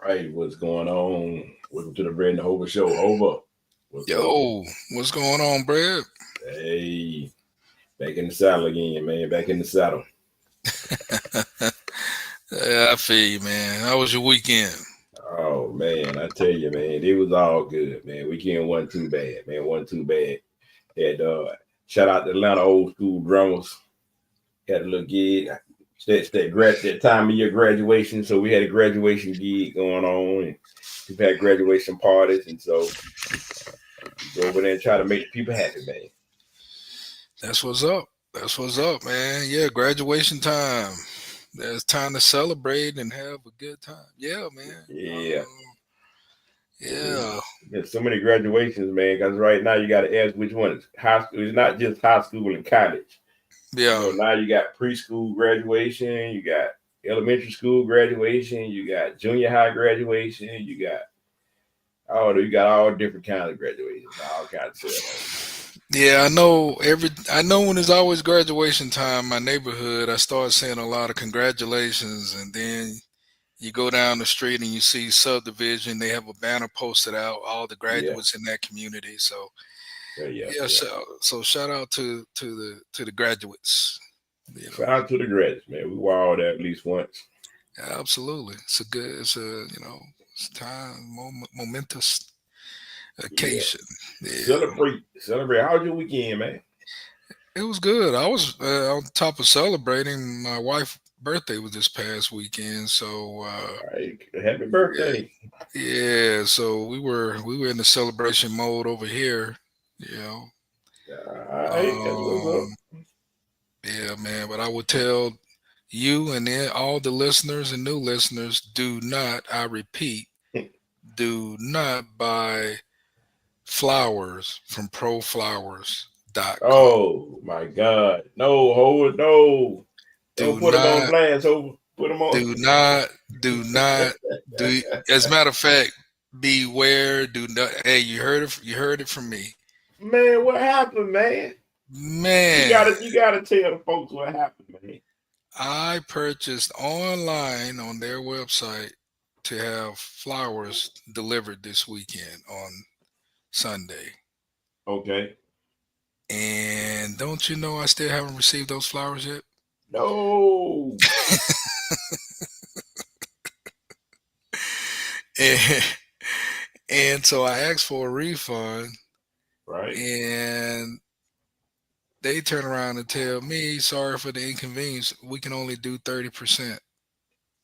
right, what's going on? Welcome to the Brandon Hover Show. Hover, what's up? Yo, what's going on, Brad? Hey, back in the saddle again, man. Back in the saddle. Yeah, I feel you, man. How was your weekend? Oh man, I tell you, man, it was all good, man. Weekend wasn't too bad, man. Wasn't too bad. Had shout out to Atlanta old school drummers. Had a little gig. That time of year graduation, so we had a graduation gig going on, and we've had graduation parties, and so we go over there and try to make the people happy, man. That's what's up. That's what's up, man. Yeah, graduation time. There's time to celebrate and have a good time. Yeah, man. Yeah. Yeah, There's so many graduations, man. Because right now you got to ask which one is high school. It's not just high school and college. yeah. Now you got preschool graduation, you got elementary school graduation, you got junior high graduation, you got all different kinds of graduations, all kinds of ceremonies. Yeah, I know when it's always graduation time, my neighborhood, I start seeing a lot of congratulations, and then you go down the street and you see subdivision, they have a banner posted out, all the Yeah, graduates in that community. So yeah, yeah. so shout out to the graduates. You Shout know, out to the grads, man. We were all there at least once. absolutely. It's a it's a momentous Yeah. occasion. Yeah, Celebrate. How was your weekend, man? it was good. I was on top of celebrating. My wife's birthday was this past weekend, so All right. Happy birthday. yeah. So we were in the celebration mode over here. You know, All right. That's what's up. um, yeah, man. But I would tell you and then all the listeners and new listeners, do not. I repeat, do not buy flowers from proflowers.com. Oh my God. No, hold no. Don't Do put them on not, blast. Over. Put them on. do not, do not, do. As a matter of fact, beware. Do not. Hey, you heard it from me, Man, what happened, man? You man. gotta you gotta tell the folks what happened, man. I purchased online on their website to have flowers delivered this weekend on Sunday. Okay. And don't you know I still haven't received those flowers yet? No. and, and so I asked for a refund, Right. and they turn around and tell me, sorry for the inconvenience, we can only do 30%.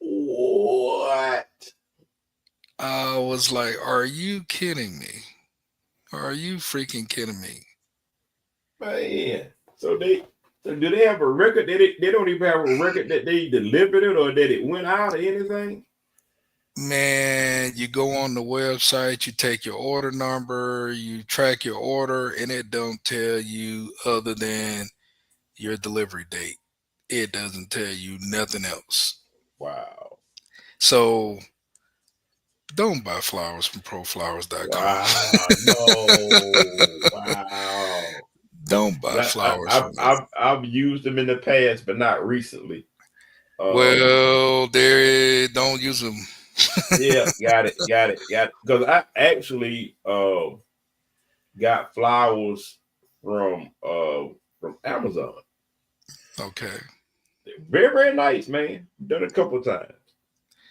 What? I was like, are you kidding me? Are you freaking kidding me? Man. So do they have a record? They don't even have a record that they delivered it or that it went out or anything? Man, you go on the website, you take your order number, you track your order, and it don't tell you other than your delivery date. It doesn't tell you nothing else. Wow. So don't buy flowers from proflowers.com. Wow. No. Wow. Don't buy flowers from them. I've used them in the past, but not recently. Um, Well, there don't use them. yeah, got it. Because I actually got flowers from Amazon. Okay. Very, very nice, man. Done a couple times.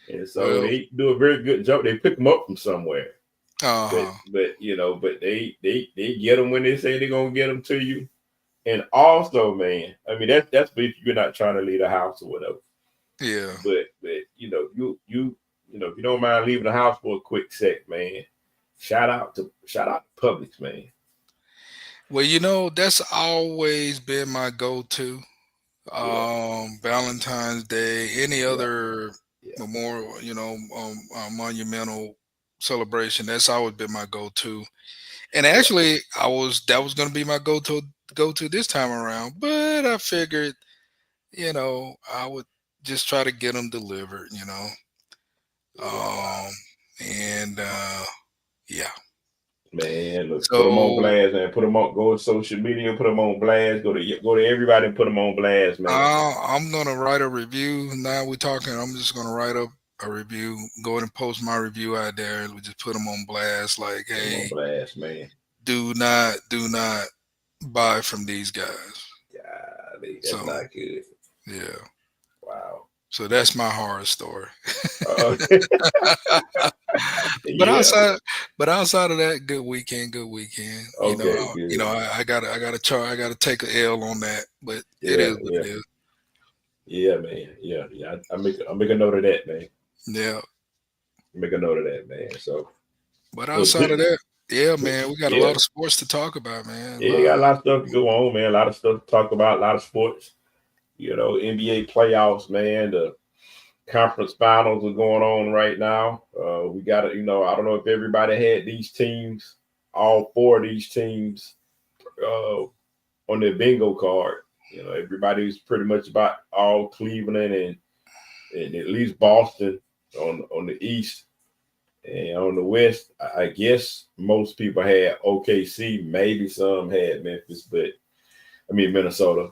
And so Well, they do a very good job. They pick them up from somewhere. uh-huh. But they get them when they say they're gonna get them to you. And also, man, I mean that's if you're not trying to leave the house or whatever. Yeah. But if you don't mind leaving the house for a quick sec, man. Shout out to Publix, man. Well, that's always been my go-to. Yeah, Valentine's Day, any yeah, other yeah, memorial, monumental celebration. That's always been my go-to. And yeah. actually, that was going to be my go-to this time around. But I figured, I would just try to get them delivered. Wow. Um, and yeah. Man, look, put them on So blast, man. Put them on. Go to social media, put them on blast. Go to everybody and put them on blast, man. I'm gonna write a review. Now we're talking. I'm just gonna write up a review, go ahead and post my review out there, and we just put them on blast. Like, Put 'em on hey, blast, man. do not buy from these guys. Golly, So that's not good. yeah, Wow. so that's my horror story. Uh, But yeah. outside, but outside of that, good weekend, good weekend. Okay, good. I gotta take a L on that, but it Yeah, is what yeah, it is. yeah, man. Yeah, yeah. I make a note of that, man. Yeah. Make a note of that, man. So, But so outside of that, yeah, good. man, we got a Yeah, lot of sports to talk about, man. yeah. Got a lot of stuff to go on, man. A lot of stuff to talk about. A lot of sports. NBA playoffs, man. The conference finals are going on right now. We got to, I don't know if everybody had these teams, all four of these teams, on their bingo card. Everybody's pretty much about all Cleveland and at least Boston on the East. And on the West, I guess most people had OKC. Maybe some had Memphis, Minnesota.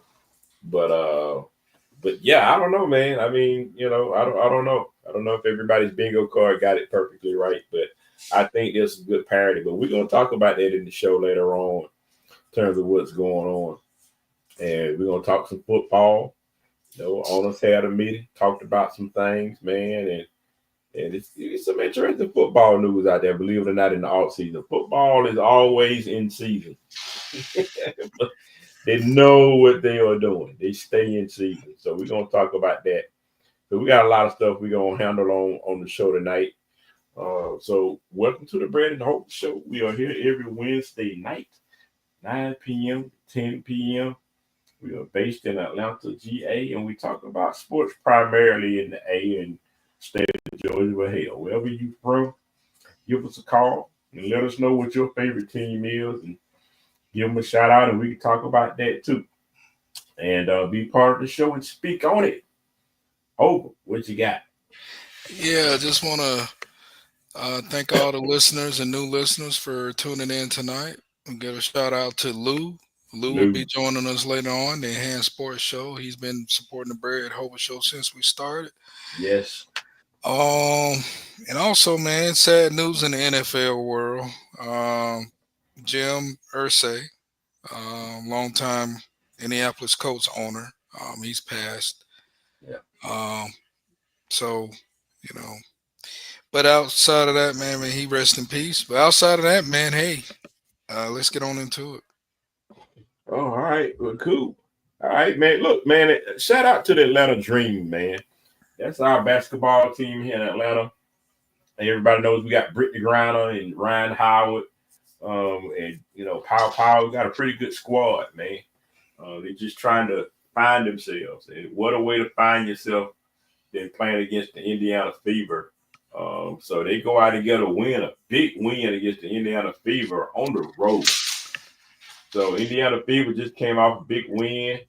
But yeah, I don't know, man. I mean, I don't know. I don't know if everybody's bingo card got it perfectly right, but I think there's some good parity. But we're gonna talk about that in the show later on in terms of what's going on. And we're gonna talk some football. Owners had a meeting, talked about some things, man, and it's some interesting football news out there, believe it or not, in the off season. Football is always in season. They know what they are doing. They stay in season. So we're gonna talk about that. So we got a lot of stuff we're gonna handle on the show tonight. So welcome to the Bread and Hope Show. We are here every Wednesday night, 9 p.m., 10 p.m. We are based in Atlanta, GA, and we talk about sports primarily in the A and state of Georgia. But hey, wherever you from, give us a call and let us know what your favorite team is, and give them a shout out, and we can talk about that too. And be part of the show and speak on it. Over. What you got? Yeah, I just want to thank all the listeners and new listeners for tuning in tonight. And give a shout out to Lou. Lou will be Lou. joining us later on the Enhanced Sports Show. He's been supporting the Bread Hover Show since we started. Yes. Um, and also, man, sad news in the NFL world. Jim Irsay, longtime Indianapolis Colts owner, he's passed. Yeah. Um, so, you know, but outside of that, man, he rest in peace. But outside of that, man, hey, let's get on into it. Oh, all right. Well, cool. All right, man. Look, man, shout out to the Atlanta Dream, man. That's our basketball team here in Atlanta. And everybody knows we got Brittany Griner and Ryan Howard. And Power. We got a pretty good squad, man. They're just trying to find themselves. And what a way to find yourself than playing against the Indiana Fever. So they go out and get a big win against the Indiana Fever on the road. So Indiana Fever just came off a big win.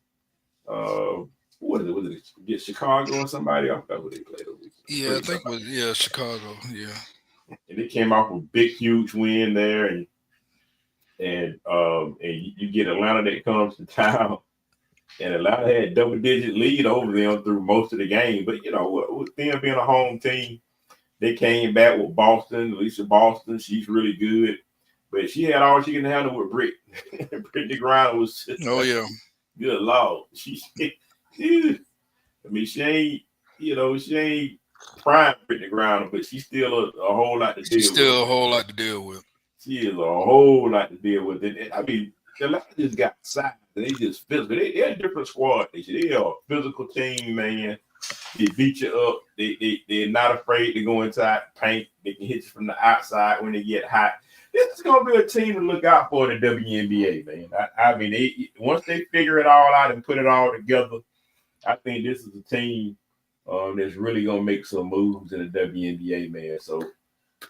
What is it? Was it against Chicago or somebody? I forgot who they played over. Yeah, I think it was Chicago. Yeah. And they came off a big, huge win there, and you get Atlanta that comes to town, and Atlanta had double-digit lead over them through most of the game. But with them being a home team, they came back with Boston. Lisa Boston, she's really good, but she had all she can handle with Britt. Brittany Griner was just Oh yeah. good lord. She she ain't prime Brittany Griner, but she's still a whole lot to deal with. Still a whole lot to deal with. She is a whole lot to deal with. And Atlanta just got size. They just physical. They're a different squad. They are a physical team, man. They beat you up. They're not afraid to go inside paint. They can hit you from the outside when they get hot. This is gonna be a team to look out for in the WNBA, man. Once they figure it all out and put it all together, I think this is a team that's really gonna make some moves in the WNBA, man. So,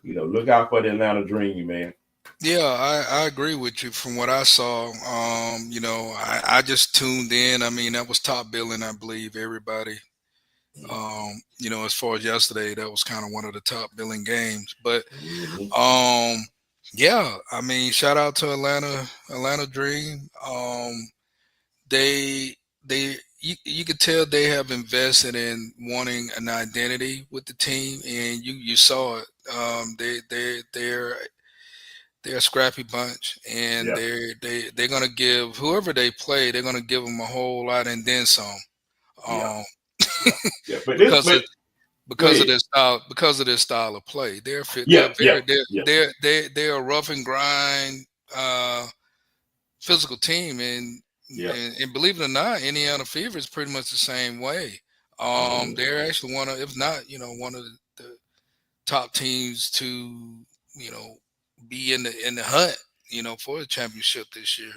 look out for the Atlanta Dream, man. Yeah, I agree with you from what I saw. I just tuned in. I mean, that was top billing, I believe, everybody. As far as yesterday, that was kind of one of the top billing games. But yeah, I mean, shout out to Atlanta Dream. They you could tell they have invested in wanting an identity with the team, and you saw it. They're a scrappy bunch, and Yeah, they're gonna give whoever they play, they're gonna give them a whole lot and then some. yeah, Um, yeah, yeah. But this, because but of go ahead. because of their style of play. Yeah, yeah, yeah, They're a rough and grind uh, physical team, yeah. and believe it or not, Indiana Fever is pretty much the same way. Mhm. They're actually one of, if not, one of the top teams to be in the hunt, for the championship this year.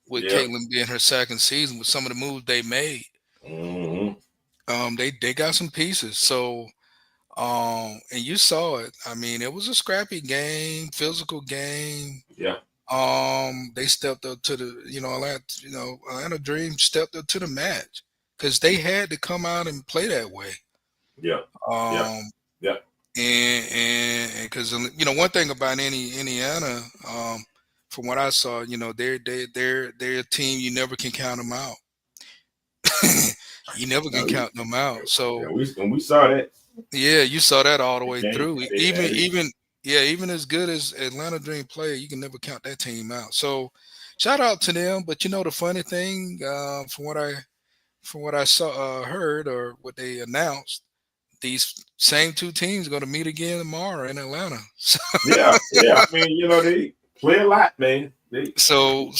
With Yeah. Caitlin being her second season, with some of the moves they made, Hmm. they got some pieces. So, and you saw it. I mean, it was a scrappy game, physical game. Yeah, They stepped up to the, Atlanta Dream stepped up to the match because they had to come out and play that way. yeah, yeah, Um, yeah, and because one thing about Indiana, from what I saw, they're a team you never can count them out. You never can no, count them out. yeah. So We saw that. yeah, you saw that all the way Game. through. Even as good as Atlanta Dream play, you can never count that team out. So shout out to them. But the funny thing, from what I saw, heard, or what they announced, these same two teams are going to meet again tomorrow in Atlanta. Yeah, yeah. I mean, they play a lot, man. They, So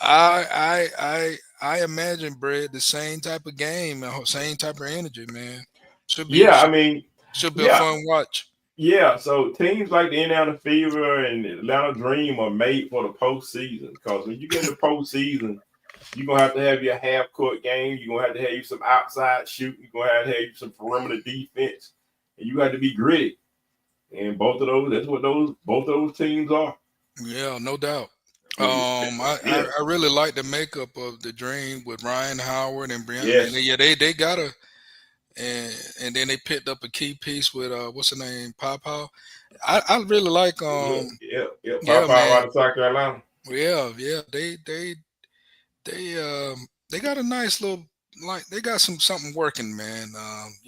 I imagine, Brett, the same type of game, same type of energy, man. Should be yeah. I should, mean, should be a yeah, fun watch. yeah. So teams like the Indiana Fever and Atlanta Dream are made for the postseason because when you get in the postseason, you're gonna have your half court game. You're gonna have to have you some outside shooting. You're gonna have to have you some perimeter defense, and you got to be gritty. And that's what both of those teams are. Yeah, no doubt. Yeah, I really like the makeup of the Dream with Ryan Howard and Brianna. yes, Yeah, they got a and then they picked up a key piece with what's the name, Papa. I really like yeah, yeah. yeah, Pop out man. out of South Carolina. Yeah. They got a nice little, like, they got something working, man.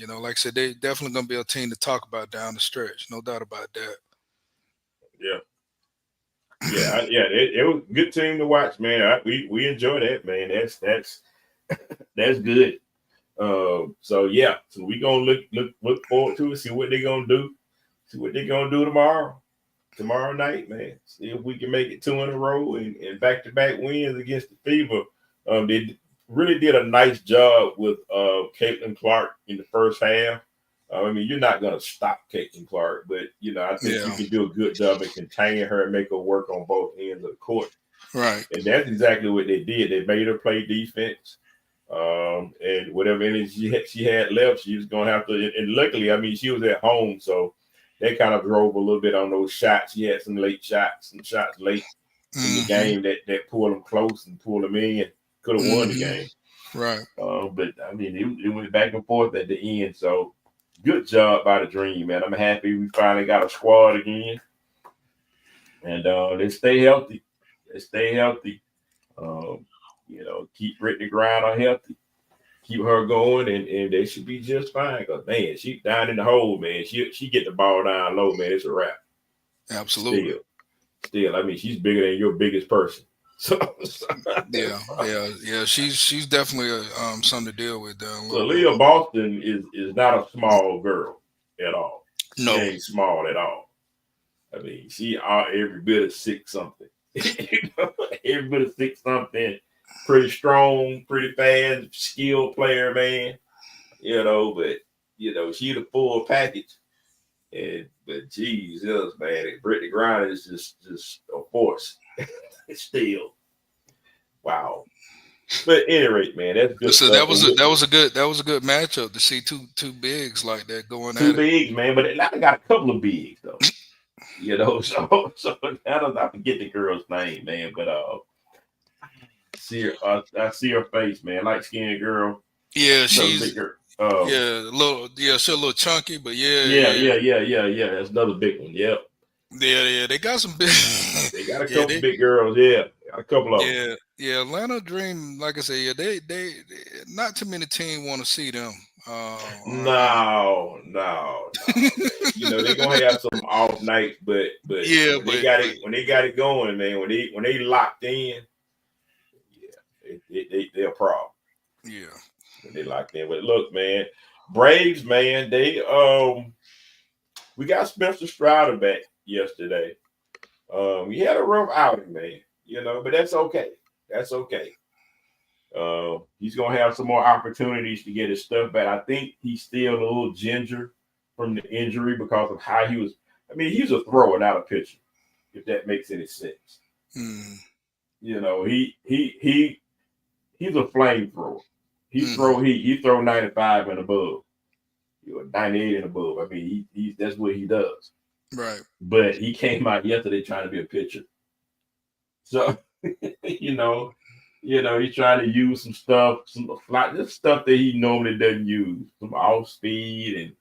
Like I said, they definitely gonna be a team to talk about down the stretch, no doubt about that. Yeah. Yeah. It was a good team to watch, man. We enjoy that, man. That's good. So yeah, so we gonna look forward to it. See what they're gonna do. See what they're gonna do tomorrow night, man. See if we can make it 2 in a row and back-to-back wins against the Fever. They really did a nice job with Caitlin Clark in the first half. I mean, you're not going to stop Caitlin Clark, but I think you can do a good job at containing her and make her work on both ends of the court. Right. And that's exactly what they did. They made her play defense. And whatever energy she had left, she was going to have to. And luckily, I mean, she was at home, so they kind of drove a little bit on those shots. She had some late shots, some shots late in the game that pulled them close and pulled them in. Could have won the game. Right. But I mean, it went back and forth at the end. So good job by the Dream, man. I'm happy we finally got a squad again. And they stay healthy. Keep Brittany Griner healthy. Keep her going, and they should be just fine. Because, man, she down in the hole, man. She get the ball down low, man. It's a wrap. Absolutely. Still, I mean, she's bigger than your biggest person. So yeah. She's definitely something to deal with. So Leah Boston is not a small girl at all. She No, ain't small at all. I mean, she are every bit of 6 something. Every bit of 6 something. Pretty strong, pretty fast, skilled player, man. But she the full package. But Jesus, man, Brittany Griner is just a force. Still, wow. But at any rate, man, that's good. So that was a good matchup to see two bigs like that going at it. Two bigs, man. But Atlanta got a couple of bigs though. So I forget the girl's name, man. But I see her face, man. Light skinned girl. Yeah, she's she's a little chunky, but yeah. That's another big one. Yep. Yeah, they got some big. They got a couple big girls. Yeah, Got a couple of them. Yeah. Atlanta Dream, like I said, yeah, they not too many teams want to see them. No, man. You know they're gonna have some off nights, but Yeah, when they got it going, man, when they locked in, yeah, they're a problem. yeah, When they locked in. But look, man, Braves, man, they we got Spencer Strider back yesterday. He had a rough outing, man. You know, but that's okay. That's okay. He's gonna have some more opportunities to get his stuff back. I think he's still a little ginger from the injury because of how he was. I mean, he's a thrower, not a pitcher, if that makes any sense. mm, You know, he's a flamethrower. He throw 95 and above. You know, 98 and above. I mean, he's that's what he does. right. But he came out yesterday trying to be a pitcher. So you know, he's trying to use some stuff, just stuff that he normally doesn't use, some off speed, and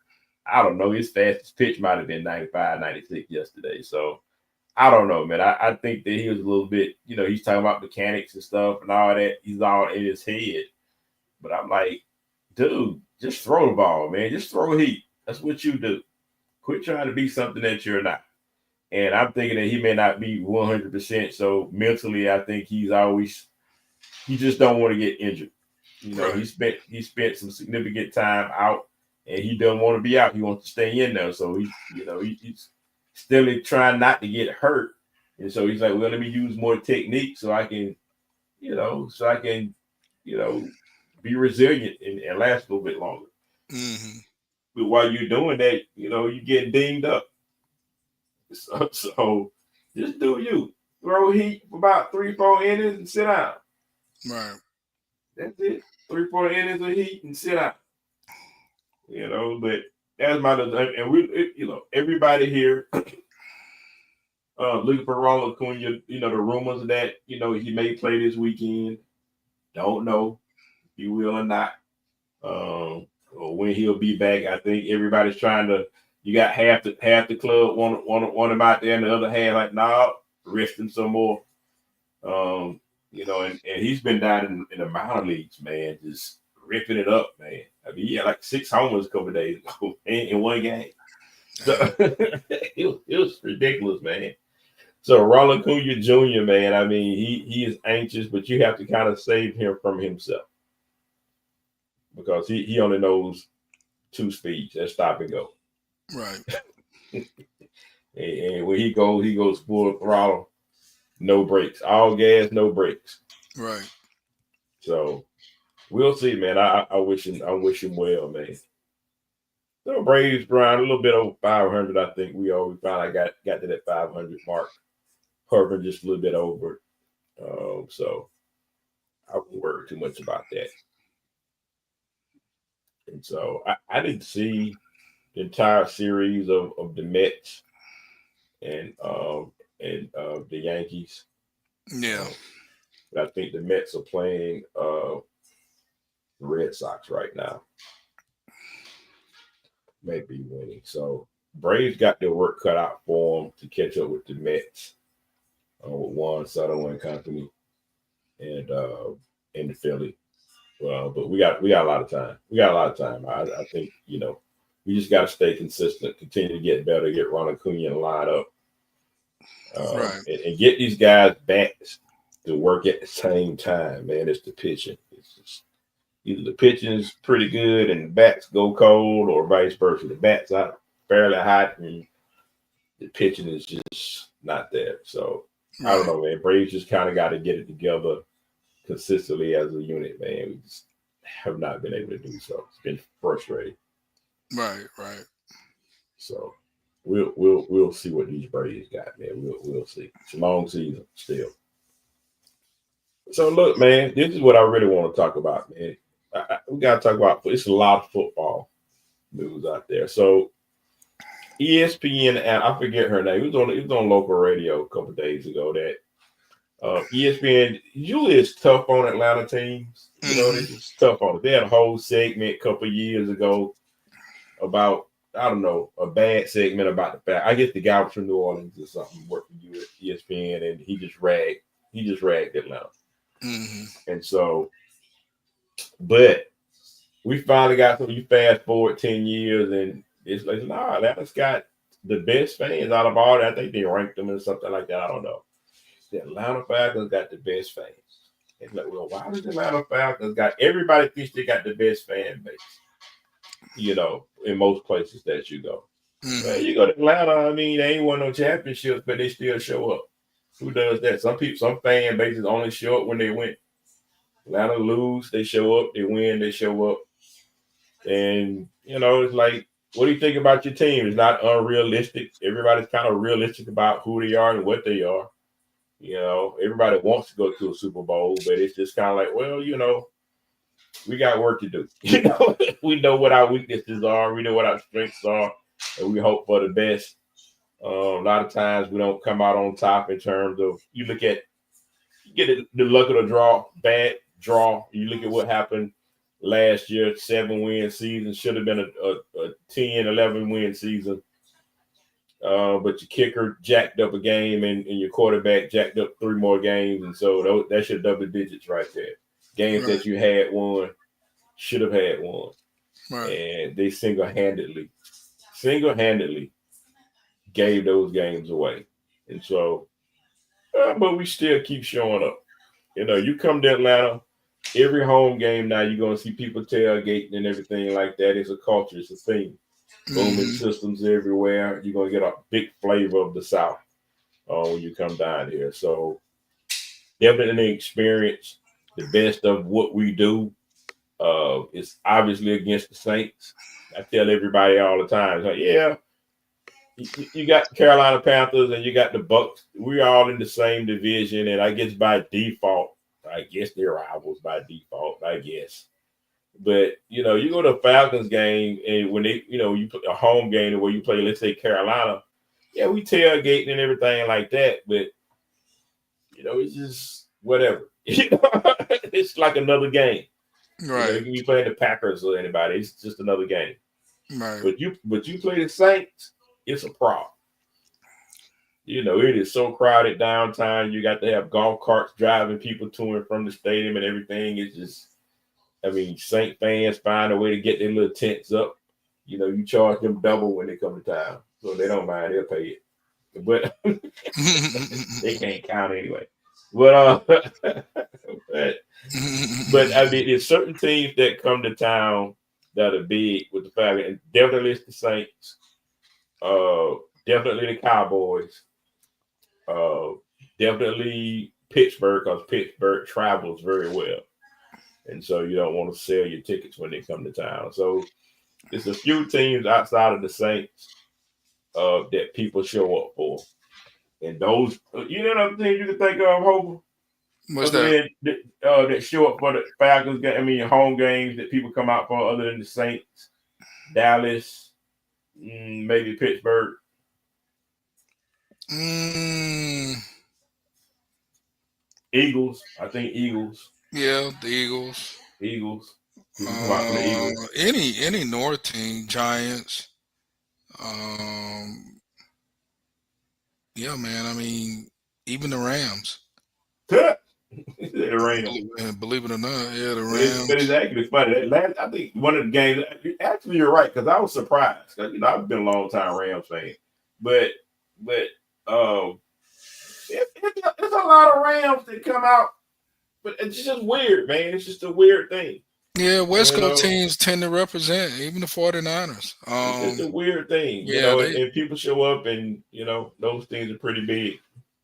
I don't know. His fastest pitch might have been 95, 96 yesterday. So I don't know, man. I think that he was a little bit, he's talking about mechanics and stuff and all that. He's all in his head. But I'm like, dude, just throw the ball, man. Just throw heat. That's what you do. Quit trying to be something that you're not. And I'm thinking that he may not be 100%. So mentally, I think he just don't want to get injured. Right. He spent some significant time out, and he doesn't want to be out. He wants to stay in there. So he's still trying not to get hurt. And so he's like, well, let me use more technique so I can, be resilient and last a little bit longer. Mm-hmm. But while you're doing that, you get dinged up. So just do you. Throw heat for about 3-4 innings and sit down. Right. That's it. 3-4 innings of heat and sit down. But that's my and we, everybody here looking for Ronald Acuna. The rumors that he may play this weekend. Don't know if he will or not. Or when he'll be back. I think everybody's trying to. You got half the club want him out there, and the other half like, nah, rest him some more. And he's been down in the minor leagues, man, just ripping it up, man. I mean, he had like 6 homers a couple of days ago in one game. So it was ridiculous, man. So Ronald Acuna Jr., man, I mean, he is anxious, but you have to kind of save him from himself because he only knows 2 speeds. That's stop and go. Right. and when he goes full throttle, no brakes, all gas, no brakes. Right. So we'll see, man. I wish him well, man. So Braves, Brian, a little bit over 500. I think we finally got to that 500 mark, hovering just a little bit over. So I won't worry too much about that. And so I didn't see the entire series of the Mets and the Yankees. Yeah. But I think the Mets are playing the Red Sox right now. May be winning. So Braves got their work cut out for them to catch up with the Mets with Juan Soto and company and the Philly. But we got a lot of time. I think we just got to stay consistent, continue to get better, get Ronald Acuna in the lineup, Right. and get these guys back to work at the same time. Man, it's the pitching. It's just either the pitching is pretty good and the bats go cold, or vice versa. The bats are fairly hot and the pitching is just not there. So I don't know, man. Braves just kind of got to get it together consistently as a unit, man. We just have not been able to do so. It's been frustrating. Right. So we'll see what these Braves got, man. We'll see. It's a long season still. So look, man, this is what I really want to talk about, man. We got to talk about. It's a lot of football news out there. So ESPN, and I forget her name. It was on local radio a couple of days ago that ESPN usually is tough on Atlanta teams. It's tough on it. They had a whole segment a couple of years ago about, I don't know, a bad segment about the fact. I guess the guy was from New Orleans or something working at ESPN, and he just ragged He just ragged Atlanta. Mm-hmm. And so, but we finally got so you fast forward 10 years and it's like, nah, Atlanta's got the best fans out of all that. I think they ranked them or something like that. I don't know. The Atlanta Falcons got the best fans. It's like, well, why does the Atlanta Falcons got everybody thinks they got the best fan base? You know, in most places that you go. Mm-hmm. Well, you go to Atlanta, I mean, they ain't won no championships, but they still show up. Who does that? Some people, some fan bases only show up when they win. Atlanta lose, they show up. They win, they show up. And, you know, it's like, what do you think about your team? It's not unrealistic. Everybody's kind of realistic about who they are and what they are. You know, everybody wants to go to a Super Bowl, but it's just kind of like, well, you know, we got work to do. You know, we know what our weaknesses are. We know what our strengths are, and we hope for the best. A lot of times we don't come out on top in terms of you get the luck of the draw, bad draw. You look at what happened last year, 7-win season, should have been a 10, 11-win season. But your kicker jacked up a game and your quarterback jacked up 3 more games. And so that's your double digits right there. Games that you had won, should have had won. Right. And they single-handedly gave those games away. And so, but we still keep showing up. You know, you come to Atlanta, every home game now, you're going to see people tailgating and everything like that. It's a culture. It's a thing. Booming systems everywhere. You're going to get a big flavor of the South when you come down here. So definitely experience the best of what we do. It's obviously against the Saints. I tell everybody all the time, like, yeah, you got Carolina Panthers and you got the Bucks. We're all in the same division, and I guess by default, they're rivals by default, I guess. But, you know, you go to a Falcons game, and when they, you know, you put a home game where you play, let's say, Carolina, yeah, we tailgating and everything like that. But, you know, it's just whatever. You know, it's like another game. Right. You know, you can be playing the Packers or anybody. It's just another game. Right. But you play the Saints, it's a problem. You know, it is so crowded downtown. You got to have golf carts driving people to and from the stadium and everything. It's just, I mean, Saint fans find a way to get their little tents up. You know, you charge them double when they come to town. So they don't mind, they'll pay it. But they can't count anyway. But I mean, there's certain teams that come to town that are big with the Falcons. And definitely it's the Saints. Definitely the Cowboys. Definitely Pittsburgh, because Pittsburgh travels very well. And so you don't want to sell your tickets when they come to town. So there's a few teams outside of the Saints that people show up for. And those, you know what things you can think of, Hope? What's that? That show up for the Falcons, home games that people come out for other than the Saints, Dallas, maybe Pittsburgh. Eagles. I think Eagles. Yeah, the Eagles. Eagles. People come out for the Eagles. Any North team, Giants. Yeah, man. I mean, even the Rams. The Rams. Believe it or not, yeah, the Rams. But it's actually funny. I think one of the games. Actually, you're right, because I was surprised. Because, you know, I've been a long time Rams fan, but it's a lot of Rams that come out. But it's just weird, man. It's just a weird thing. Yeah, West Coast teams tend to represent, even the 49ers. It's a weird thing, you know, and people show up and, you know, those things are pretty big.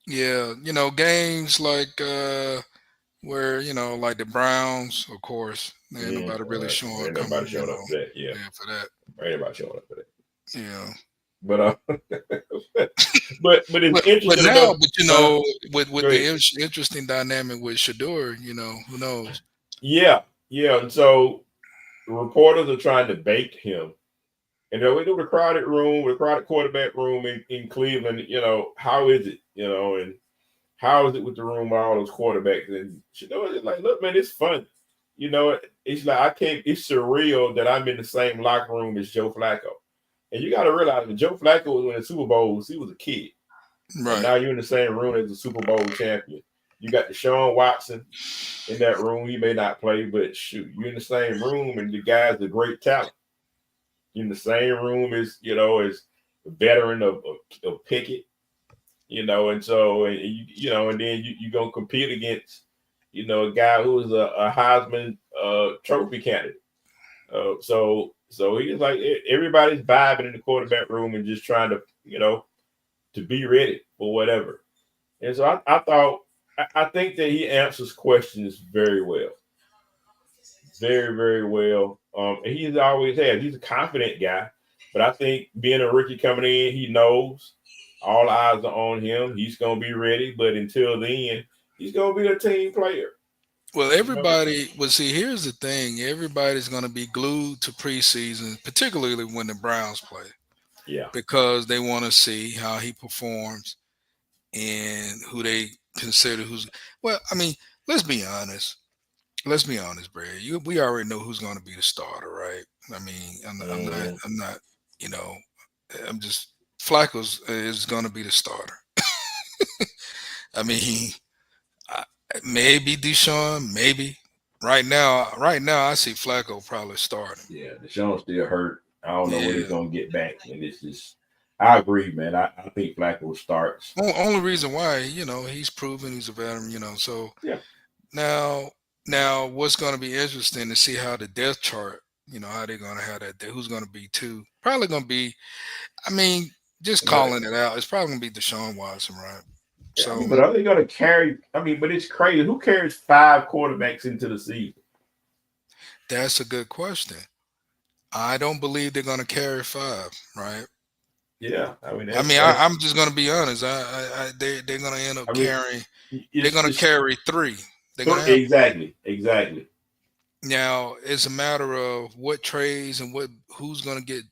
Yeah, you know, games like where, you know, like the Browns, of course, ain't nobody really showing up. Ain't nobody showing up for that, yeah. For that. Ain't nobody showing up for that. Yeah. But it's interesting. But now, you know, with the interesting dynamic with Shedeur, you know, who knows? Yeah. And so reporters are trying to bait him. And we do the crowded quarterback room in Cleveland, you know, how is it? You know, and how is it with the room with all those quarterbacks? And Shedeur is like, look, man, it's fun. You know, it's like it's surreal that I'm in the same locker room as Joe Flacco. And you got to realize when Joe Flacco was winning Super Bowls, he was a kid. Right. And now you're in the same room as the Super Bowl champion. You got Deshaun Watson in that room. He may not play, but shoot, you're in the same room, and the guy's a great talent. You're in the same room as as a veteran of Pickett, and so and then you gonna compete against a guy who is a Heisman Trophy candidate. So he's like everybody's vibing in the quarterback room and just trying to to be ready for whatever. And so I think that he answers questions very well, very very well. And he's always had. He's a confident guy, but I think being a rookie coming in, he knows all eyes are on him. He's gonna be ready, but until then, he's gonna be a team player. Well, everybody. Well, see, here's the thing: everybody's going to be glued to preseason, particularly when the Browns play, Yeah. because they want to see how he performs and who they consider who's. Well, I mean, let's be honest. Let's be honest, Brad. We already know who's going to be the starter, right? I mean, I'm not. Mhm. I'm not. You know, I'm just Flacco's is going to be the starter. I mean, I, maybe Deshaun, maybe. Right now, I see Flacco probably starting. Yeah, Deshaun's still hurt. I don't know when he's Yeah. gonna get back, and it's just. I agree, man. I think Flacco starts. Only reason why, he's proven he's a veteran. So Yeah. now, now what's going to be interesting to see how the depth chart. How they're going to have that. Who's going to be two? Probably going to be. I mean, just But calling it out. It's probably going to be Deshaun Watson, right? yeah, I So mean, but are they gonna carry? I mean, but it's crazy. Who carries 5 quarterbacks into the season? that's a good question. I don't believe they're going to carry five, right? Yeah, I mean I mean, that's. I'm just going to be honest. They're going to end up I mean, carrying. They're going to it's carry three. They're going to have. exactly. Now it's a matter of what trades and who's going to get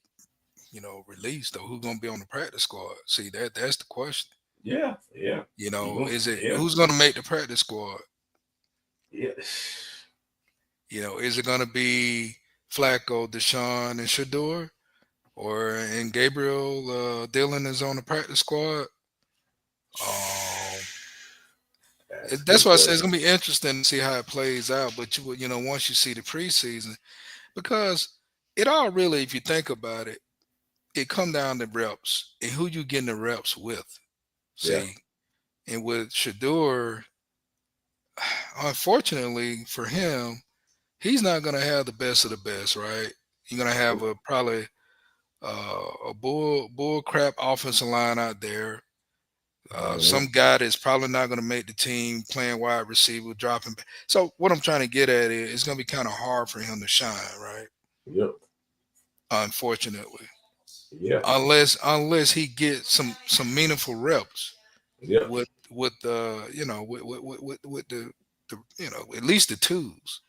released, or who's going to be on the practice squad. See, that's the question. Yeah, yeah. Is it Yeah, who's going to make the practice squad? yeah. Is it going to be Flacco, Deshaun, and Shador, and Gabriel Dillon is on the practice squad? Um, That's a that's good why I say it's question. going to be interesting to see how it plays out. But once you see the preseason, because it all really, if you think about it, it come down to reps and who you getting the reps with. Yeah. See, and with Shador, unfortunately for him, he's not going to have the best of the best, right? You're going to have probably a bull crap offensive line out there. Mhm. Some guy that's probably not going to make the team playing wide receiver, dropping back. So what I'm trying to get at is it's going to be kind of hard for him to shine, right? Yep. Unfortunately, Yeah. unless he gets some meaningful reps Yep. with with the at least the twos.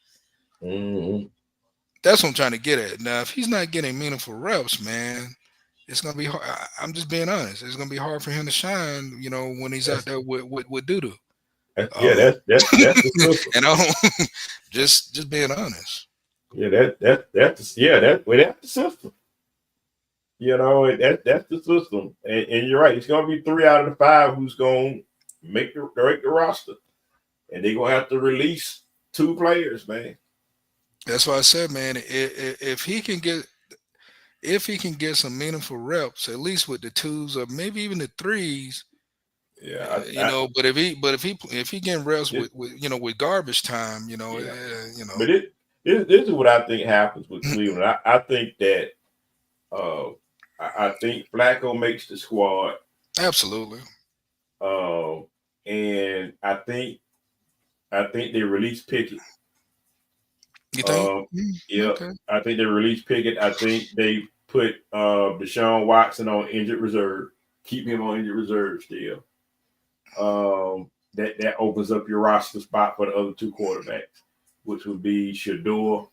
Hmm. That's what I'm trying to get at. Now, if he's not getting meaningful reps, man, it's gonna be hard. I'm just being honest. It's gonna be hard for him to shine. When he's out That's, there with Dudu. yeah. Um, That's the system. and I don't just being honest. Yeah. That's yeah. That's the system. That's the system. And you're right. It's gonna be 3 out of the 5 who's gonna make the roster, and they're gonna have to release 2 players, man. That's why I said, man, if he can get some meaningful reps, at least with the twos or maybe even the threes, Yeah. I But if he getting reps it, with garbage time, yeah. But this is what I think happens with Cleveland. I think that uh I think Flacco makes the squad. absolutely. And I think they release Pickett. You think? Um, yeah, Okay. I think they release Pickett. I think they put Deshaun Watson on injured reserve, keep him on injured reserve still. That opens up your roster spot for the other 2 quarterbacks, which would be Shador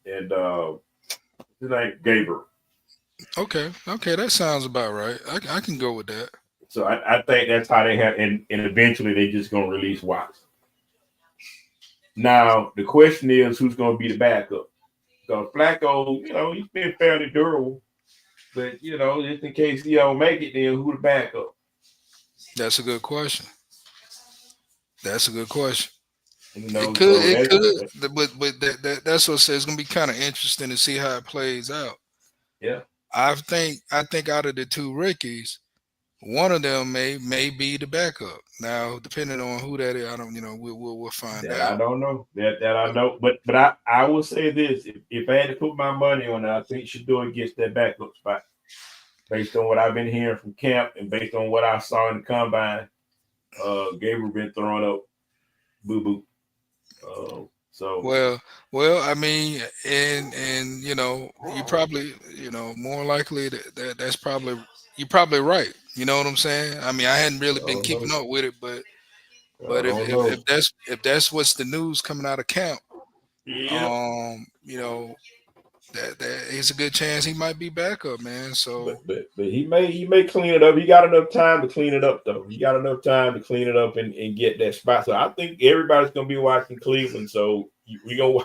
and his name Gabriel. Okay. Okay. That sounds about right. I can go with that. So I think that's how they have, and eventually they just gonna release Watson. Now the question is who's gonna be the backup? Because Flacco, he's been fairly durable, but just in case he don't make it, then who the backup? That's a good question. That's a good question. You know, It could, so it that could, but that's what I said. It's gonna be kind of interesting to see how it plays out. yeah. I think out of the two Rickies, one of them may be the backup. Now, depending on who that is, I don't, we'll find That I out. don't know. That I know. But I will say this: if I had to put my money on it, I think Shador gets that backup spot based on what I've been hearing from camp and based on what I saw in the combine. Gabriel been throwing up boo boo. So Well, I mean, and you probably, more likely that's probably you're probably right. You know what I'm saying? I mean, I hadn't really I been don't keeping know. up with it, but I if don't if, know. if that's what's the news coming out of camp, Yeah. you know, that it's a good chance he might be back up, man. So But he may clean it up. He got enough time to clean it up though. He got enough time to clean it up and get that spot. So I think everybody's gonna be watching Cleveland. So we gonna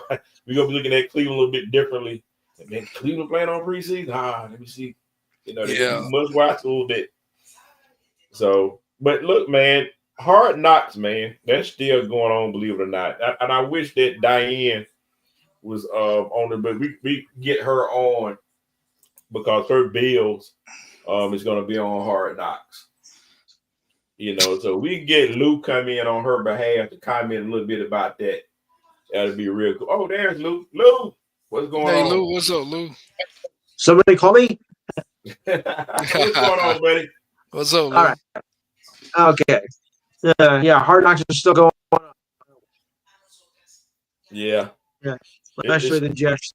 we gonna be looking at Cleveland a little bit differently. And then Cleveland playing on preseason. Let me see. They're gonna yeah, be must watch a little bit. So, but look, man, Hard Knocks, man, that's still going on. Believe it or not, and I wish that Diane was on it, but we get her on because her bills is going to be on Hard Knocks. So we get Lou come in on her behalf to comment a little bit about that. That'll be real cool. Oh, there's Lou. Lou, what's going hey on? Lou, what's up, Lou? Somebody call me? What's going on, buddy? What's up, Lou? All right. Okay. Yeah, Hard Knocks is still going on. Yeah. Yeah. Especially the Jets.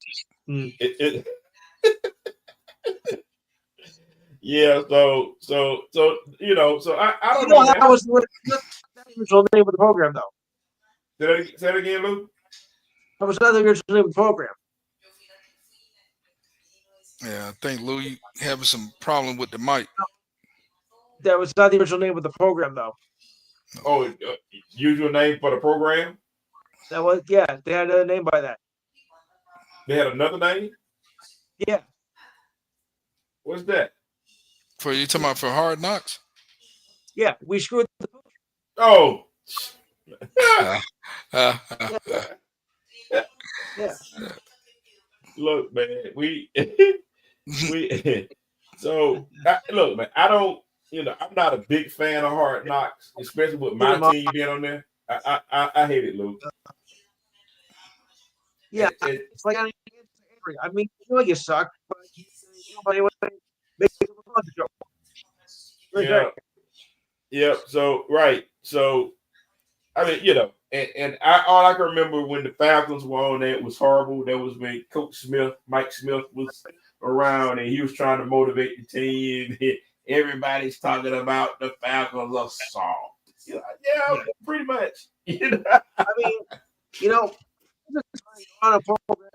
Yeah, so so I don't You know know, man. that was the original name of the program, though. Say that again, Lou. That was not the original name of the program. Yeah, I think Lou, you having some problem with the mic. That was not the original name of the program, though. Oh, usual name for the program? That was, yeah, they had a name by that. They had another name? Yeah. What's that? For you talking about for Hard Knocks? Yeah, we screwed the Oh. Yeah. Look, man, we so look, man, I don't, I'm not a big fan of Hard Knocks, especially with my team being on there. I hate it, Lou. Yeah, it's like I mean, you suck, but nobody would make it a joke. Yeah. Yep. So right. So I mean, and all I can remember when the Falcons were on there, it was horrible. That was when Coach Mike Smith was around and he was trying to motivate the team. Everybody's talking about the Falcons are soft. Yeah, pretty much. I mean, on a program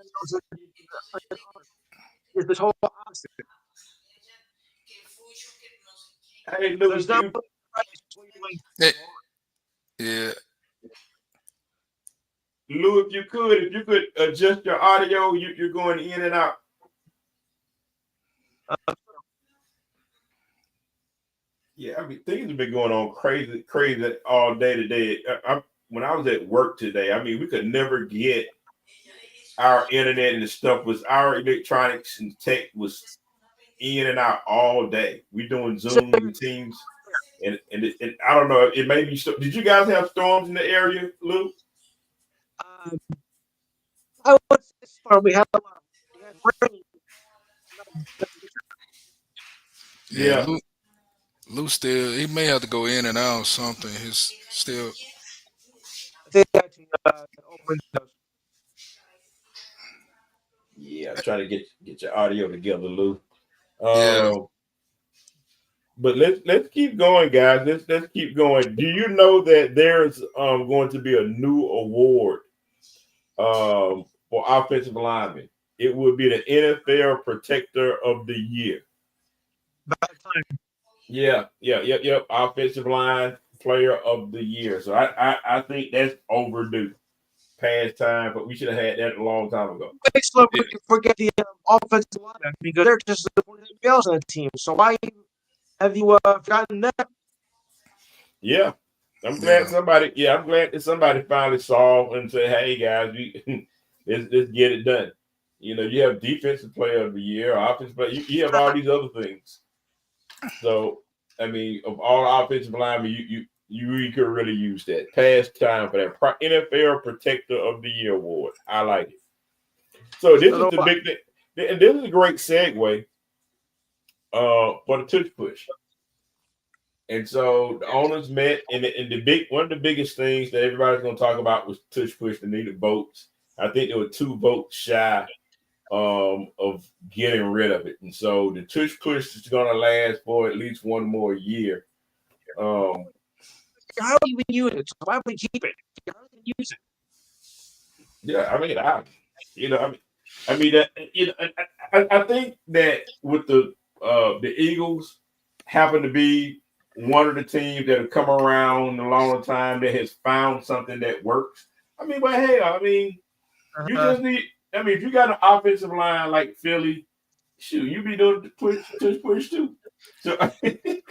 is the total opposite. Hey, Lou, yeah. Lou, if you could adjust your audio, you're going in and out. Yeah, I mean, things have been going on crazy all day today. When I was at work today, I mean, we could never get our internet and the stuff was our electronics and tech was in and out all day. We doing Zoom and Teams, and I don't know. It may be. Did you guys have storms in the area, Lou? I would say we had a lot of rain. Yeah. Lou still, he may have to go in and out or something. He's still. Yeah, try to get your audio together, Lou. Yeah. But let's keep going, guys. Let's keep going. Do you know that there's going to be a new award for offensive linemen? It would be the NFL Protector of the Year. Yeah. Offensive line Player of the Year. So I think that's overdue. Past time, but we should have had that a long time ago. Forget the offensive line because they're just supporting everybody else on the team. So why have you forgotten that? Yeah. I'm glad somebody. Yeah, I'm glad that somebody finally saw and said, "Hey guys, let's get it done." You know, you have defensive player of the year, offensive player. You have all these other things. So, I mean, of all offensive linemen, you could really use that. Past time for that NFL Protector of the Year award. I like it. So this is the big thing, and this is a great segue for the tush push. And so the owners met, and one of the biggest things that everybody's going to talk about was tush push. They needed votes. I think there were 2 votes shy of getting rid of it, and so the tush push is going to last for at least 1 more year. How do you even use it? So why would we keep it? How do you use it? Yeah, I mean, I think that with the Eagles happen to be one of the teams that have come around a long time that has found something that works. I mean, but hey, I mean, you just need. I mean, if you got an offensive line like Philly, shoot, you be doing the push too. So I mean, they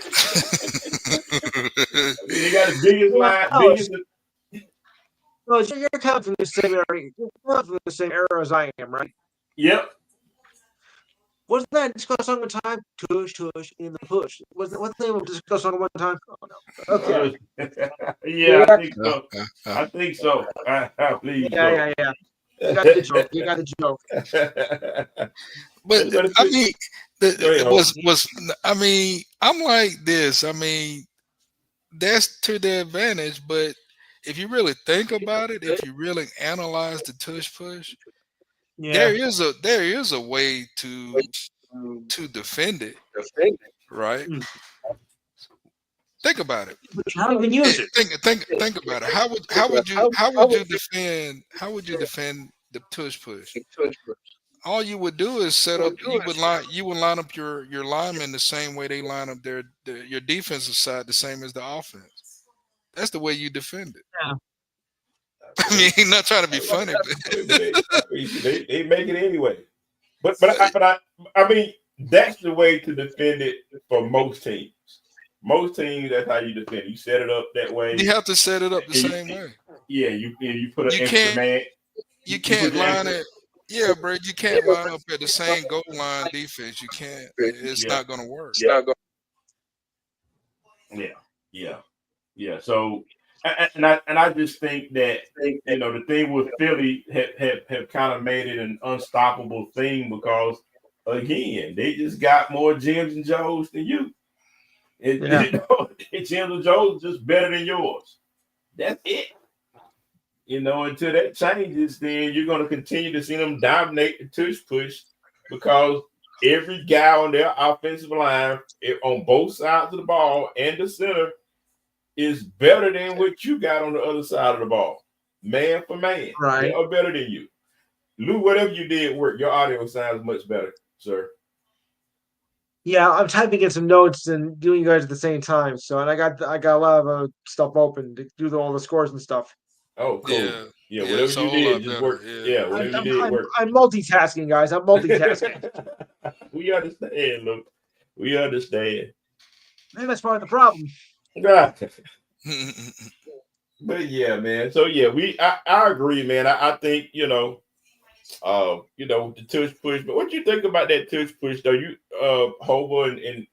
got the biggest line, Well, you're coming from the same area. You're coming from the same era as I am, right? Yep. Wasn't that discussed on one time? Tush, tush, in the push. What's the name of discussed on one time? Oh no. Okay. Yeah, I think so. I think so. Please. Yeah. You got the joke. You got the joke. But I mean, I mean, I'm like this. I mean, that's to their advantage. But if you really think about it, if you really analyze the tush push, there is a way to defend it, right? Think about it. How do you use it? Think about it. How would you defend the tush push? All you would do is set up. You would line up your linemen the same way they line up your defensive side, the same as the offense. That's the way you defend it. Yeah. I mean, not trying to be funny, but they make it anyway. But I mean, that's the way to defend it for most teams. Most teams, that's how you defend it. You set it up that way. You have to set it up the same way. Yeah, you put an extra man. You can't line it. Yeah, bro, you can't line up at the same goal line defense. You can't. It's not going to work. Yeah. So, and I just think that the thing with Philly have kind of made it an unstoppable thing because again they just got more Jims and Joes than you. Jims and Joes just better than yours. That's it. Until that changes, then you're going to continue to see them dominate the tush push because every guy on their offensive line on both sides of the ball and the center is better than what you got on the other side of the ball. Man for man. Right. They are better than you. Lou, whatever you did work. Your audio sounds much better, sir. Yeah, I'm typing in some notes and doing you guys at the same time. So, and I got a lot of stuff open to do all the scores and stuff. Oh, cool. Yeah, whatever you did just worked. Yeah, whatever you did worked. I'm multitasking, guys. I'm multitasking. We understand, Luke. We understand. Maybe that's part of the problem. But yeah, man. So yeah, I agree, man. I think the tush push. But what you think about that tush push, though? You Hova and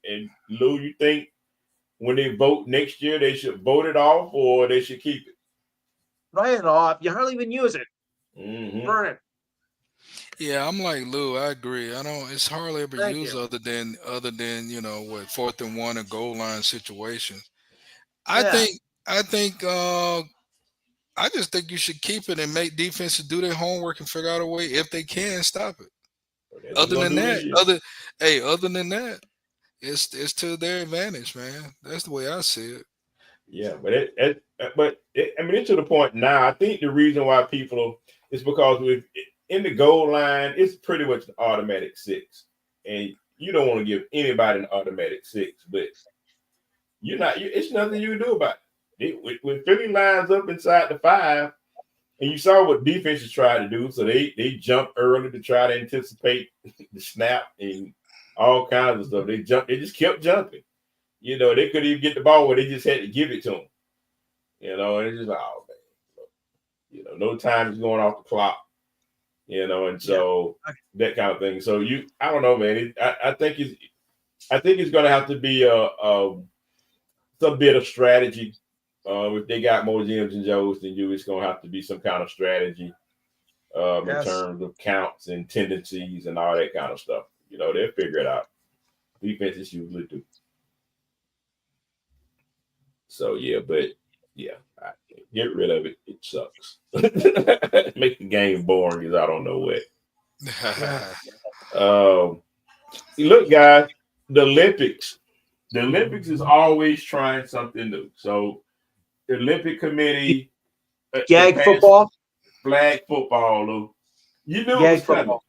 Lou, you think when they vote next year they should vote it off or they should keep it? Write it off. You hardly even use it. Mm-hmm. Burn it. Yeah, I'm like Lou. I agree. I don't. It's hardly ever used other than 4th and 1 and goal line situations. I just think you should keep it and make defenses do their homework and figure out a way if they can stop it. Other than that, it's to their advantage, man. That's the way I see it. Yeah, but it's to the point now. I think the reason why people is because in the goal line, it's pretty much an automatic 6, and you don't want to give anybody an automatic 6, but it's nothing you can do about it. When Philly lines up inside the 5, and you saw what defenses tried to do, so they jumped early to try to anticipate the snap and all kinds of stuff. They just kept jumping. They couldn't even get the ball where they just had to give it to them. You know, and it's just like, oh man, no time is going off the clock. And so that kind of thing. So I don't know, man. I think it's going to have to be some bit of strategy. If they got more Jims and Joes than you, it's going to have to be some kind of strategy in terms of counts and tendencies and all that kind of stuff. They'll figure it out. Defenses usually do. So get rid of it. It sucks. Make the game boring as I don't know what. Look, guys, the Olympics. The Olympics is always trying something new. So the Olympic Committee, flag football, Lou. You knew it was coming. Right.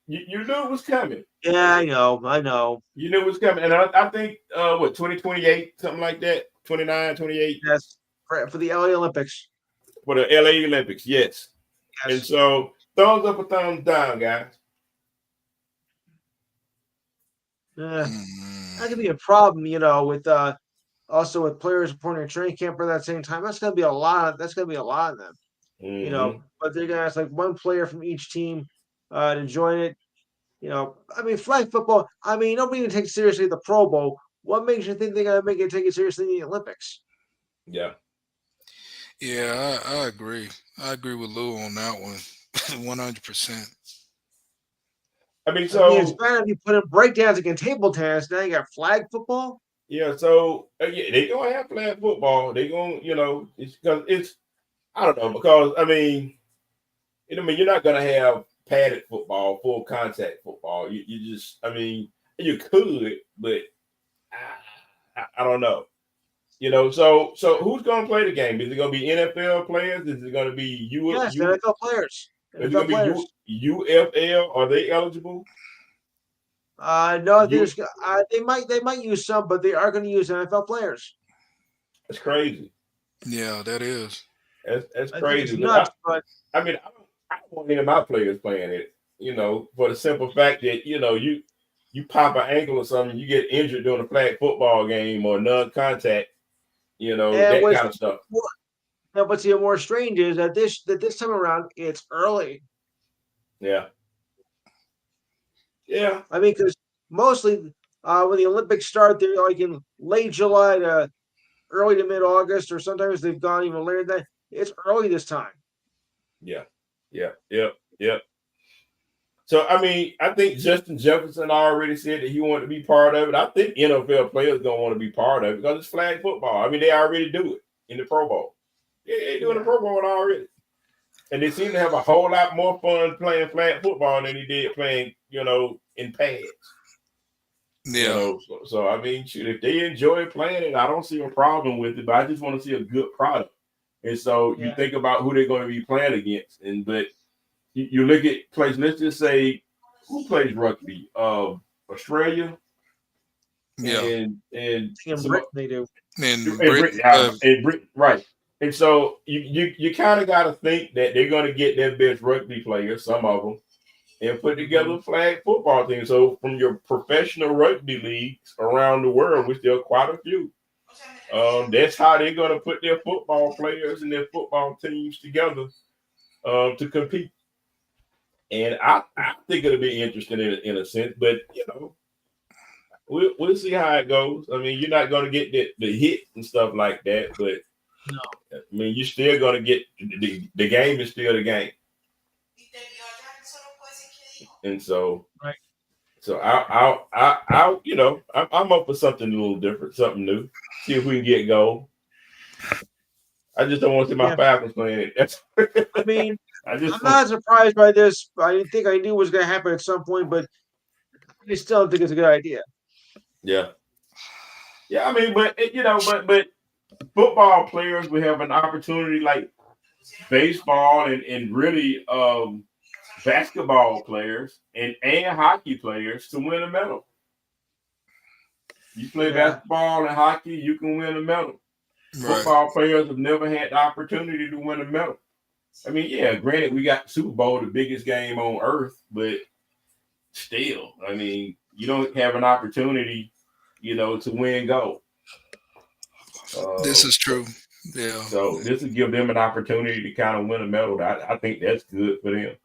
You knew it was coming. Yeah, I know. You knew it was coming. And I think 2028, something like that. 29, 28. Yes, for the LA Olympics. For the LA Olympics, yes. And so thumbs up or thumbs down, guys. That could be a problem, with also with players reporting to training camp at that same time. That's gonna be a lot. That's gonna be a lot of them. Mm-hmm. But they're gonna ask like one player from each team to join it. Flag football. Nobody even takes seriously the Pro Bowl. What makes you think they're gonna take it seriously in the Olympics? Yeah. Yeah, I agree. I agree with Lou on that one, 100%. It's bad if you put in breakdancing and table tennis. Now you got flag football. Yeah, so they're gonna have flag football. They're gonna, it's because I don't know, because you're not gonna have padded football, full contact football. You just, you could, but I don't know. So who's gonna play the game? Is it gonna be NFL players? Is it gonna be NFL players? Is it gonna be UFL? Are they eligible? No, they might use some, but they are going to use NFL players. That's crazy. Yeah, that is. That's crazy. Nuts, I don't want any of my players playing it. For the simple fact that you pop an ankle or something, you get injured during a flag football game or non-contact. That kind of stuff. Now, what's even more strange is that this time around it's early. Yeah. Yeah. Because mostly when the Olympics start, they're like in late July to early to mid-August, or sometimes they've gone even later than that. It's early this time. Yeah. So, I think Justin Jefferson already said that he wanted to be part of it. I think NFL players don't want to be part of it because it's flag football. They already do it in the Pro Bowl. They're doing the Pro Bowl already. And they seem to have a whole lot more fun playing flag football than they did playing, in pads. Yeah. So shoot, if they enjoy playing it, I don't see a problem with it, but I just want to see a good product. And so you think about who they're going to be playing against. But you look at places, let's just say, who plays rugby? Australia? Yeah. And Britain, they do. And Britain, right. And so you kind of got to think that they're going to get their best rugby players, some of them, and put together a flag football team. So from your professional rugby leagues around the world, which there are quite a few, that's how they're going to put their football players and their football teams together to compete. And I think it'll be interesting in a sense, but we'll see how it goes. You're not going to get the hit and stuff like that, but no. You're still going to get the game is still the game. And so, right. So I'm up for something a little different, something new. See if we can get goal. I just don't want to see my Falcons playing it. I'm not surprised by this. I didn't think I knew it was going to happen at some point, but I still don't think it's a good idea. Yeah. Yeah, but football players will have an opportunity like baseball and really basketball players and hockey players to win a medal. You play basketball and hockey, you can win a medal. Right. Football players have never had the opportunity to win a medal. Granted, we got Super Bowl, the biggest game on earth, but still, you don't have an opportunity, to win gold. This is true. Yeah. So this will give them an opportunity to kind of win a medal. I think that's good for them.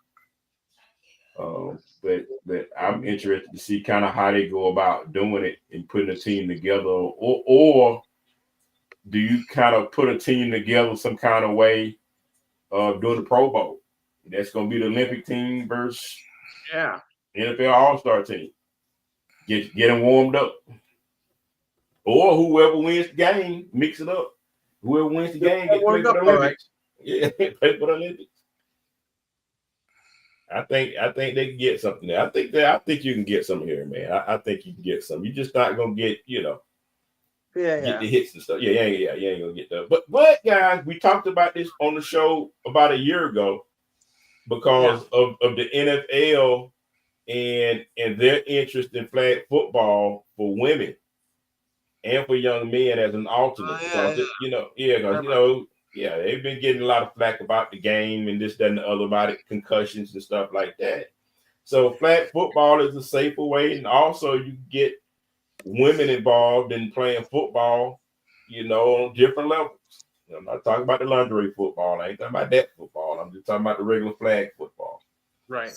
But I'm interested to see kind of how they go about doing it and putting a team together, or do you kind of put a team together some kind of way of doing the Pro Bowl? That's going to be the Olympic team versus NFL All-Star team. Get them warmed up, or whoever wins the game, mix it up. Whoever wins the game get played for the Olympics. Yeah, play for the Olympics. I think they can get something there. I think you can get something here, man. I think you can get some. You're just not gonna get, get the hits and stuff. You ain't gonna get that. But guys, we talked about this on the show about a year ago because of the NFL and their interest in flag football for women and for young men as an alternate. They've been getting a lot of flack about the game and this, that, and the other, about it, concussions and stuff like that. So flag football is a safer way, and also you get women involved in playing football, on different levels. I'm not talking about the lingerie football. I ain't talking about that football. I'm just talking about the regular flag football. Right.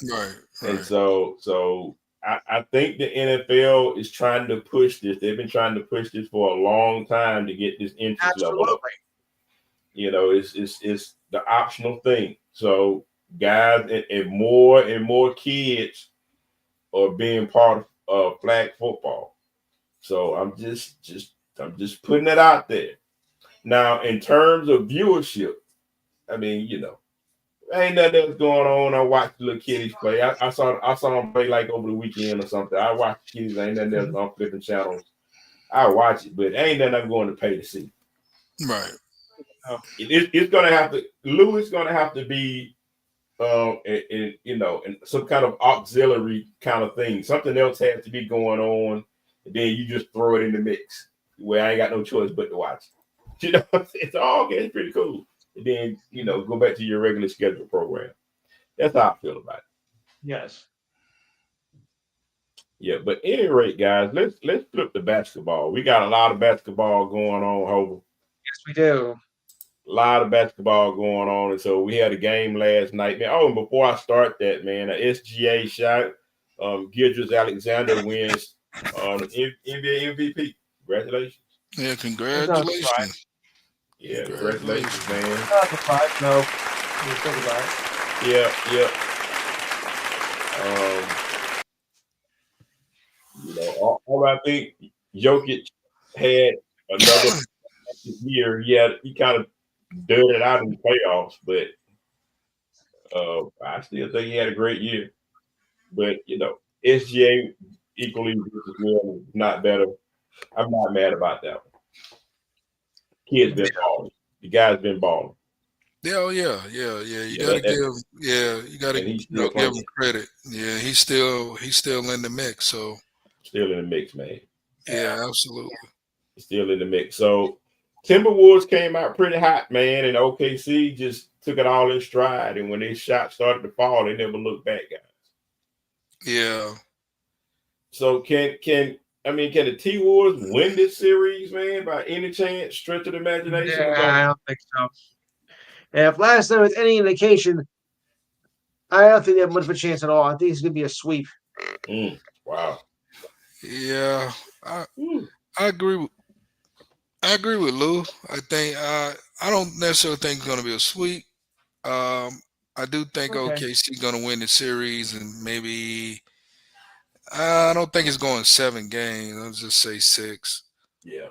And so I think the NFL is trying to push this. They've been trying to push this for a long time to get this interest level up. It's the optional thing. So guys and more kids are being part of flag football. So I'm just putting it out there. Now, in terms of viewership, I mean, ain't nothing else going on. I watched the little kiddies play. I saw them play like over the weekend or something. I watched the kiddies. Ain't nothing else on flipping channels. I watch it, but ain't nothing I'm going to pay to see. Right. It's going to have to. Lou is going to have to be, in some kind of auxiliary kind of thing. Something else has to be going on, and then you just throw it in the mix where I ain't got no choice but to watch it. It's all okay. It's pretty cool. And then, go back to your regular scheduled program. That's how I feel about it. Yes. Yeah, but at any rate, guys, let's flip the basketball. We got a lot of basketball going on, Hover. Yes, we do. A lot of basketball going on. And so we had a game last night, man. Oh, and before I start that, man, a SGA shot. Gilgeous Alexander wins NBA MVP. Congratulations. Yeah, congratulations. Yeah, congratulations, man. Not surprised, no. When you think about it. Yeah. All I think Jokic had another year. He kind of dirted it out in the playoffs, but I still think he had a great year. But SGA equally versus well, not better. I'm not mad about that one. Kid's been balling. The guy's been balling. Yeah. You gotta give him credit. Yeah, he's still in the mix. So still in the mix, man. Yeah, absolutely. Still in the mix. So Timberwolves came out pretty hot, man, and OKC just took it all in stride. And when their shots started to fall, they never looked back, guys. Yeah. So can the T-Wolves win this series, man, by any chance, stretch of the imagination? Yeah, I don't think so. And if last night was any indication, I don't think they have much of a chance at all. I think it's going to be a sweep. Wow. Yeah, I agree with Lou. I think I don't necessarily think it's going to be a sweep. I do think OKC is going to win the series, and maybe I don't think it's going 7 games. I'll just say 6. Yeah.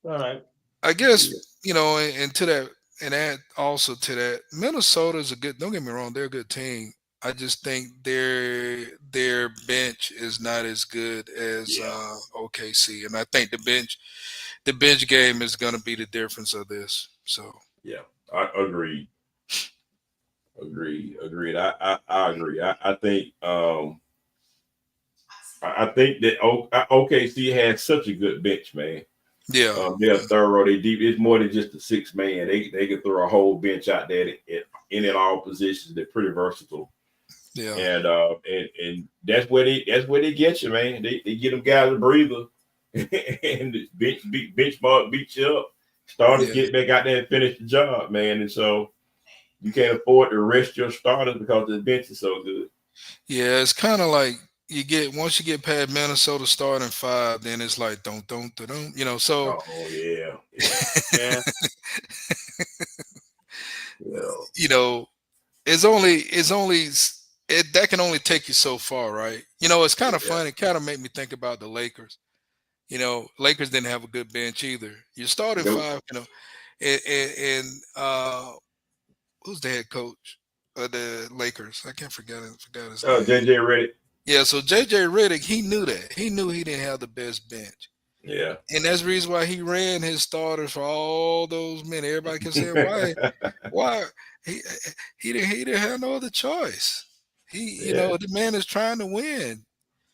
All right. I guess and to that, and add also to that, Minnesota is a good. Don't get me wrong, they're a good team. I just think their bench is not as good as OKC, and I think the bench game is going to be the difference of this. So yeah, I agreed. I agree. I think that OKC has such a good bench, man. Yeah, they're thorough. They deep. It's more than just a 6 man. They can throw a whole bench out there in all positions. They're pretty versatile. Yeah, and that's where they get you, man. They get them guys a breather, and bench mark beat you up. Starters Yeah. get back out there and finish the job, man. And so you can't afford to rest your starters because the bench is so good. Yeah, it's kind of like once you get past Minnesota starting five, then it's like don't, so Oh yeah, yeah, Yeah. yeah, it's only that can only take you so far, right? It's kind of yeah. funny. It kind of made me think about the Lakers. Lakers didn't have a good bench either. You started Nope. five, and who's the head coach of the Lakers? I can't forgot his Oh, name. JJ Redick. Yeah, so JJ Redick, he knew that. He knew he didn't have the best bench. Yeah. And that's the reason why he ran his starters for all those minutes. Everybody can say why he didn't have no other choice. Yeah. The man is trying to win.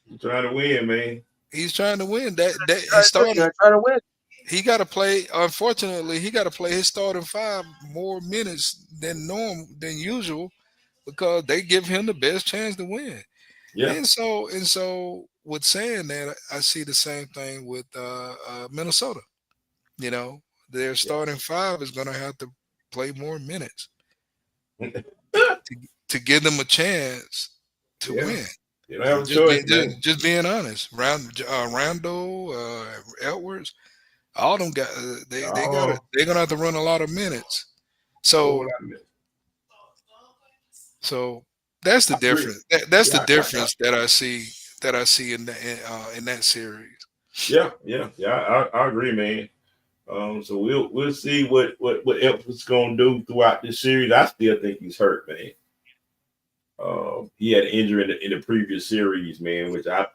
You're trying to win, man. He's trying to win. That he You started. gotta try to win. He got to play. Unfortunately, he got to play his starting five more minutes than usual because they give him the best chance to win. Yeah. And so with saying that, I see the same thing with Minnesota. Their starting five is going to have to play more minutes to give them a chance to Yeah. win. You don't have a choice, man. Just being honest. Randall, Edwards, all them guys, they're gonna have to run a lot of minutes. So that's the difference. That's the difference that I see in that series. Yeah. I agree, man. So we'll see what Edwards gonna do throughout this series. I still think he's hurt, man. He had an injury in the previous series, man, which I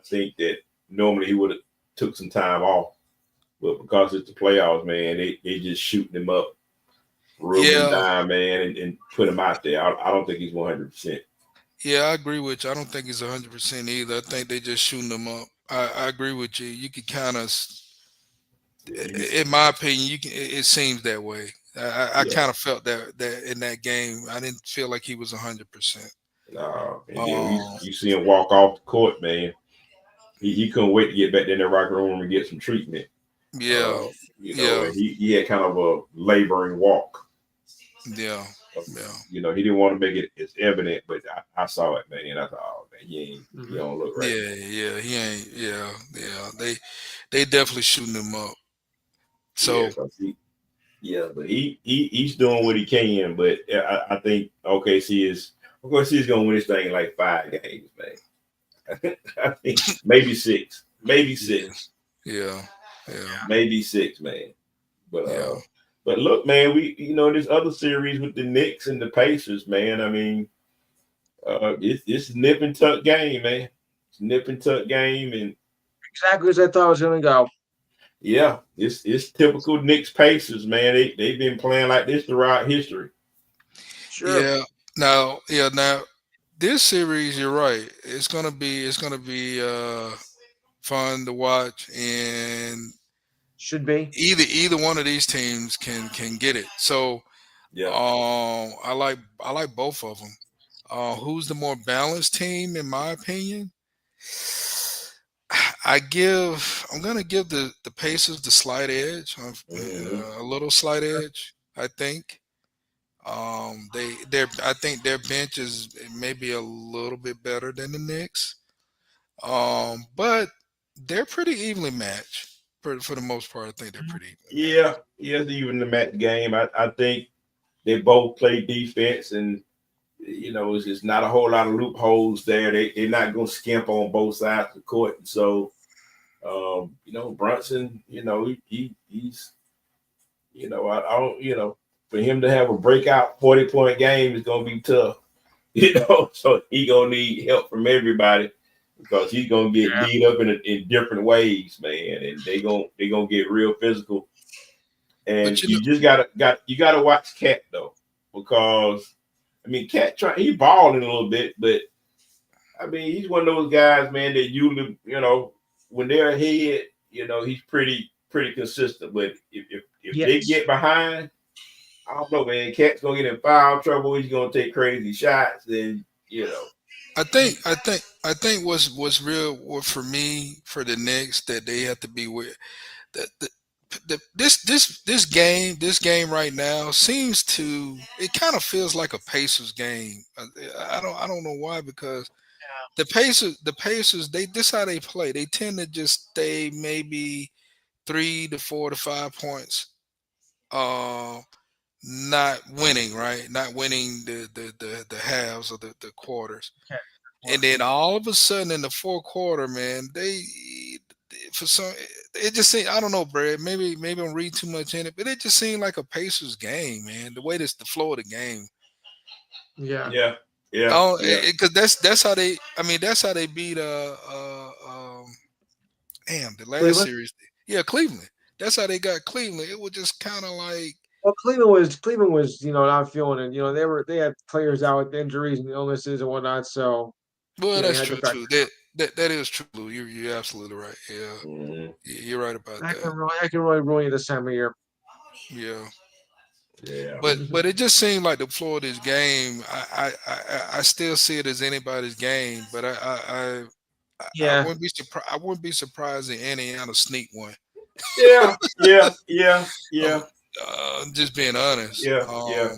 think that normally he would have took some time off, but because it's the playoffs, man, they just shooting him up, rubbing him down, man, and put him out there. I don't think he's 100%. Yeah, I agree with you. I don't think he's 100% either. I think they just shooting him up. I agree with you. You could kind of, in my opinion, it seems that way. I kind of felt that in that game, I didn't feel like he was 100%. You see him walk off the court, man. He couldn't wait to get back in the locker room and get some treatment. Yeah, and he had kind of a laboring walk. Yeah. He didn't want to make it as evident, but I saw it, man. I thought, oh man, he don't look right. Yeah, he ain't. Yeah. They definitely shooting him up. So but he's doing what he can. But I think OKC is gonna win this thing in like 5 games, man. I think maybe 6. Yeah. Maybe 6, man. But look, man, we this other series with the Knicks and the Pacers, man. I mean, it's a nip and tuck game, man. It's a nip and tuck game, and exactly as I thought it was going to go. Yeah, it's typical Knicks Pacers, man. They've been playing like this throughout history. Sure. Yeah. Now this series, you're right. It's gonna be fun to watch, and should be either one of these teams can get it. So yeah, I like both of them. Who's the more balanced team, in my opinion? I'm gonna give the Pacers the slight edge, a little slight edge. I think. I think their bench is maybe a little bit better than the Knicks. But they're pretty evenly matched for the most part. I think they're pretty evenly matched. It's even the match game. I think they both play defense, and it's just not a whole lot of loopholes there. They're not going to skimp on both sides of the court. And so, Brunson, he's, I don't, for him to have a breakout 40-point game is going to be tough, so he going to need help from everybody because he's going to get beat up in different ways, man. And they going to get real physical. And you just gotta watch Cat though, because Cat he balling a little bit, but he's one of those guys, man, that usually, when they're ahead, he's pretty consistent. But if they get behind, I don't know, man. Cat's gonna get in foul trouble. He's gonna take crazy shots, and I think what's real for me for the Knicks that they have to be with that this game right now seems to it kind of feels like a Pacers game. I don't know why, because the Pacers they this how they play. They tend to just stay maybe 3 to 4 to 5 points uh not winning, right? Not winning the halves or the quarters. Okay. And then all of a sudden in the fourth quarter, man, for some it just seemed, I don't know, Brad. Maybe I'm reading too much in it, but it just seemed like a Pacers game, man. The way this the flow of the game. Yeah. Yeah, yeah, Oh, yeah, because that's how they. I mean, that's how they beat damn the last Cleveland. series. Yeah, Cleveland. That's how they got Cleveland. It was just kind of like, Well, Cleveland was not feeling it. They had players out with injuries and illnesses and whatnot. So well, you that's had to true factor. too. That is true, Lou. You're absolutely right. Yeah, mhm, you're right about That that. can really ruin you this time of year. Yeah. yeah, But it just seemed like the floor of this game. I still see it as anybody's game, but I Yeah. wouldn't be surprised. I wouldn't be surprised if Indiana sneak one. yeah, yeah, yeah, Um, yeah, just being honest. yeah, yeah,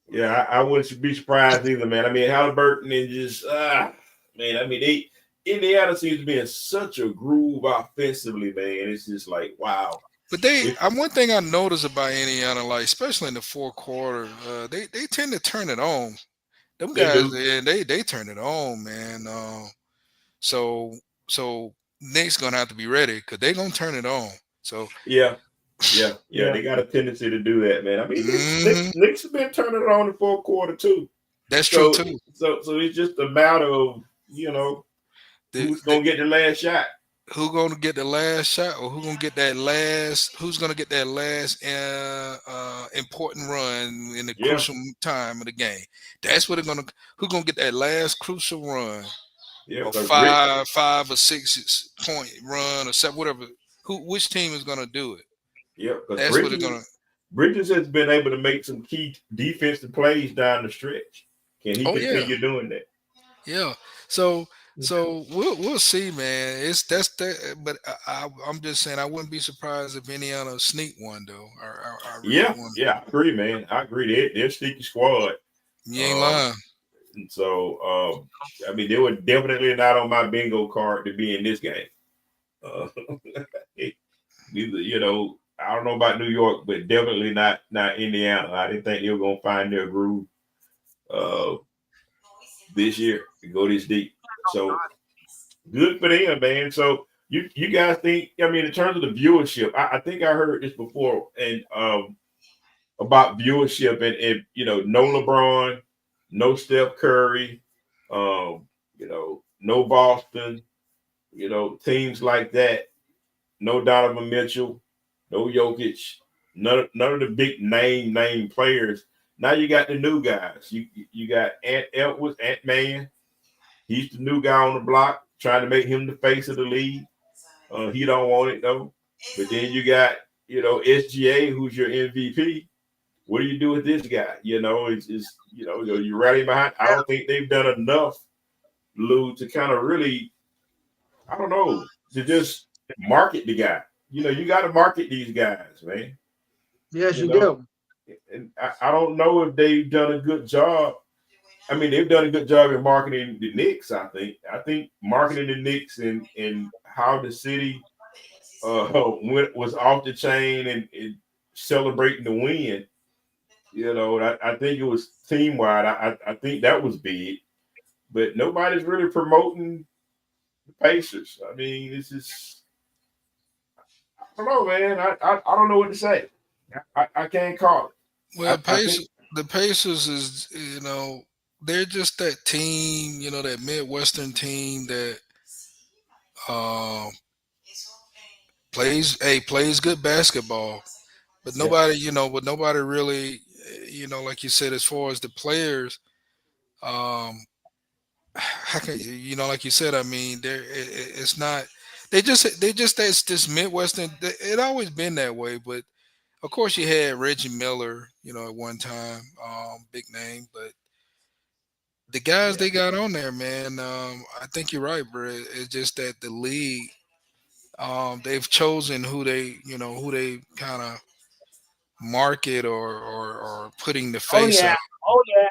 yeah. I wouldn't be surprised either, man. I mean, Halliburton and just man. I mean, Indiana seems to be in such a groove offensively, man. It's just like wow. But It, one thing I noticed about Indiana, like especially in the fourth quarter, they tend to turn it on. Them they guys, do. they turn it on, man. So so Nick's gonna have to be ready because they're gonna turn it on. So Yeah, yeah, yeah. Yeah. They got a tendency to do that, man. I mean, mhm, Knicks have been turning it on in the fourth quarter too. that's true So, too. so it's just a matter of The, who's the, gonna get the last shot. who gonna get the last shot, or who gonna get that last? Who's gonna get that last important run in the Yeah, crucial time of the game? That's what they're gonna. Who gonna get that last crucial run, yeah. or Because five or 6 point run, or seven, whatever? Which team is gonna do it? yeah, because That's what they're gonna. Bridges has been able to make some key defensive plays down the stretch. Can he Oh yeah, continue doing that? yeah. So we'll see, man. It's that's that. But I'm just saying I wouldn't be surprised if Indiana sneak one though. I really Yeah, wouldn't. yeah, I agree, man. I agree. They're a sneaky squad. You ain't Um, lying. and so I mean, they were definitely not on my bingo card to be in this game. Uh, neither, I don't know about New York, but definitely not Indiana. I didn't think they were gonna find their groove uh, this year to go this deep. So good for them, man. So you guys think? I mean, in terms of the viewership, I think I heard this before, and about viewership, and no LeBron, no Steph Curry, no Boston, teams like that, no Donovan Mitchell, no Jokic, none of the big name players. Now you got the new guys. You got Ant Edwards, Ant Man. He's the new guy on the block, trying to make him the face of the league. He don't want it though. But then you got SGA, who's your MVP. What do you do with this guy? It's you rally behind. I don't think they've done enough, Lou, to kind of really, I don't know, to just market the guy. You got to market these guys, man. Yes, You you know, do. and I don't know if they've done a good job. I mean, they've done a good job in marketing the Knicks. I think marketing the Knicks and how the city was off the chain and celebrating the win. I think it was team wide. I think that was big, but nobody's really promoting the Pacers. I mean, it's just I don't know, man. I don't know what to say. I can't call it. Well, I think The Pacers is they're just that team, that Midwestern team that uh, plays good basketball, but yeah, nobody really, like you said, as far as the players, um, how can like you said, I mean, it's not. They just that's this Midwestern. It always been that way, but of course you had Reggie Miller, at one time, big name, but the guys yeah, they got on there, man. I think you're right, bro. It's just that the league. They've chosen who they kind of market or putting the Oh face yeah, out. oh yeah.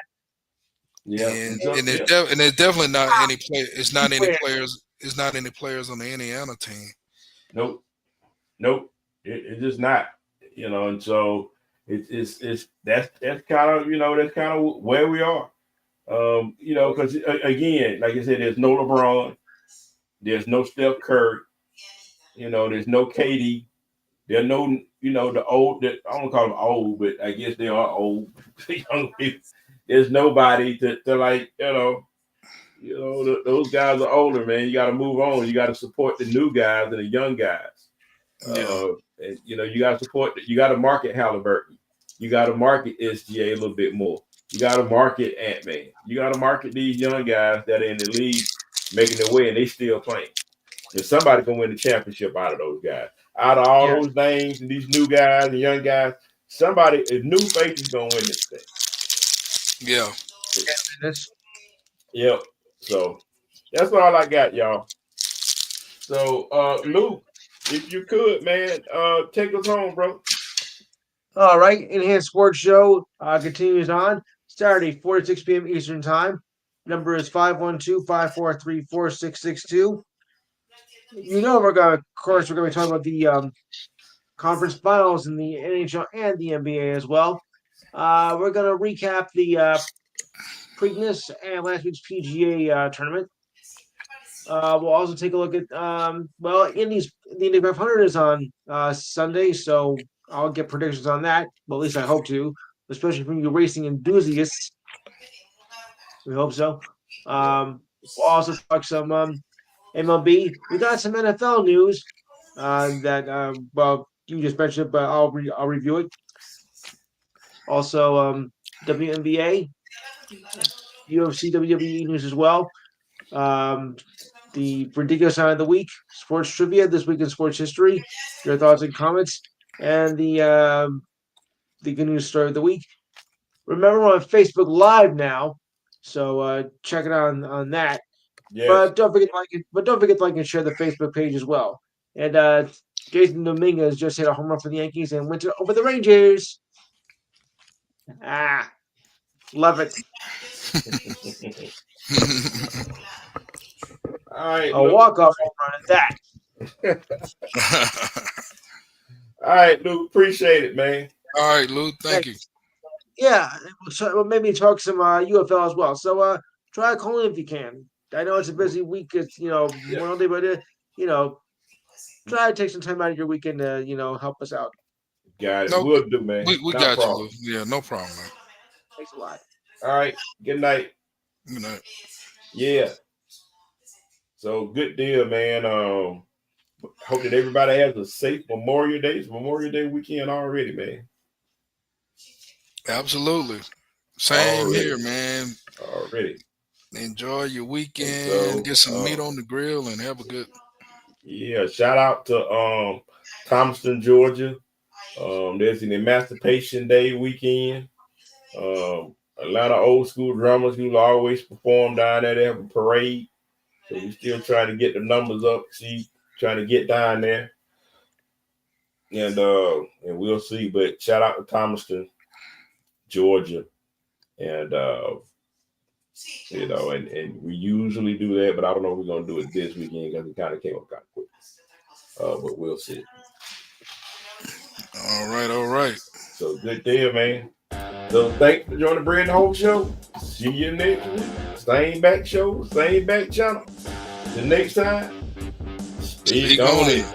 Yeah, And so, and yeah. and it's definitely not any play. It's not any Where? players. It's not any players on the Indiana team. Nope. It's just not. And so it's that's kind of that's kind of where we are. Because again, like I said, there's no LeBron, there's no Steph Curry, there's no KD, there's no the old. I don't call them old, but I guess they are old. Young people. There's nobody to like those guys are older, man. You got to move on. You got to support the new guys and the young guys. Yeah. And you got to support. You got to market Halliburton. You got to market SGA a little bit more. You got to market Ant-Man. You got to market these young guys that are in the league making their way and they still playing. And somebody can win the championship out of those guys. Out of all those names and these new guys and young guys, somebody, a new face is gonna win this thing. Yeah. Yep. So that's all I got, y'all. So Luke, if you could, man, take us home, bro. All right, Enhanced Sports Show continues on Saturday, 4 to 6 p.m. Eastern Time. Number is 512-543-4662. We're going to be talking about the conference finals in the NHL and the NBA as well. We're going to recap the Preakness and last week's PGA tournament. We'll also take a look at the Indy 500 is on Sunday, so I'll get predictions on that. Well, at least I hope to, especially from you racing enthusiasts. We hope so. We'll also talk some MLB. We got some NFL news that you just mentioned, but I'll review it. Also, WNBA, UFC, WWE news as well. The ridiculous sign of the week, sports trivia this week in sports history, your thoughts and comments, and the good news story of the week. Remember, we're on Facebook Live now, so check it out on that. Yes. But don't forget to like and share the Facebook page as well. And Jason Dominguez just hit a home run for the Yankees and went over the Rangers. Love it. All right, a walk-off home run at that. All right, Luke, appreciate it, man. All right, Luke, thank you. Yeah, so maybe talk some UFL as well. So try calling if you can. I know it's a busy week. It's Memorial Day, but try to take some time out of your weekend to help us out. Got it. Nope. We'll do, man. We got you, Luke. Yeah, no problem, man. Thanks a lot. All right. Good night. Good night. Yeah. So good deal, man. Hope that everybody has a safe Memorial Day. It's Memorial Day weekend already, man. Absolutely. Same here, man. Already. Enjoy your weekend. Get some meat on the grill and have a good. Yeah. Shout out to Thomaston, Georgia. There's an Emancipation Day weekend. A lot of old school drummers who always perform down there. They have a parade. So we're still trying to get the numbers up, trying to get down there. And we'll see. But shout out to Thomaston, Georgia. And and we usually do that, but I don't know if we're gonna do it this weekend because it kind of came up kind of quick. But we'll see. All right. So good deal, man. So thanks for joining the Bread and Hope Show. See you next week. Same back show, same back channel. Till next time, speak on it.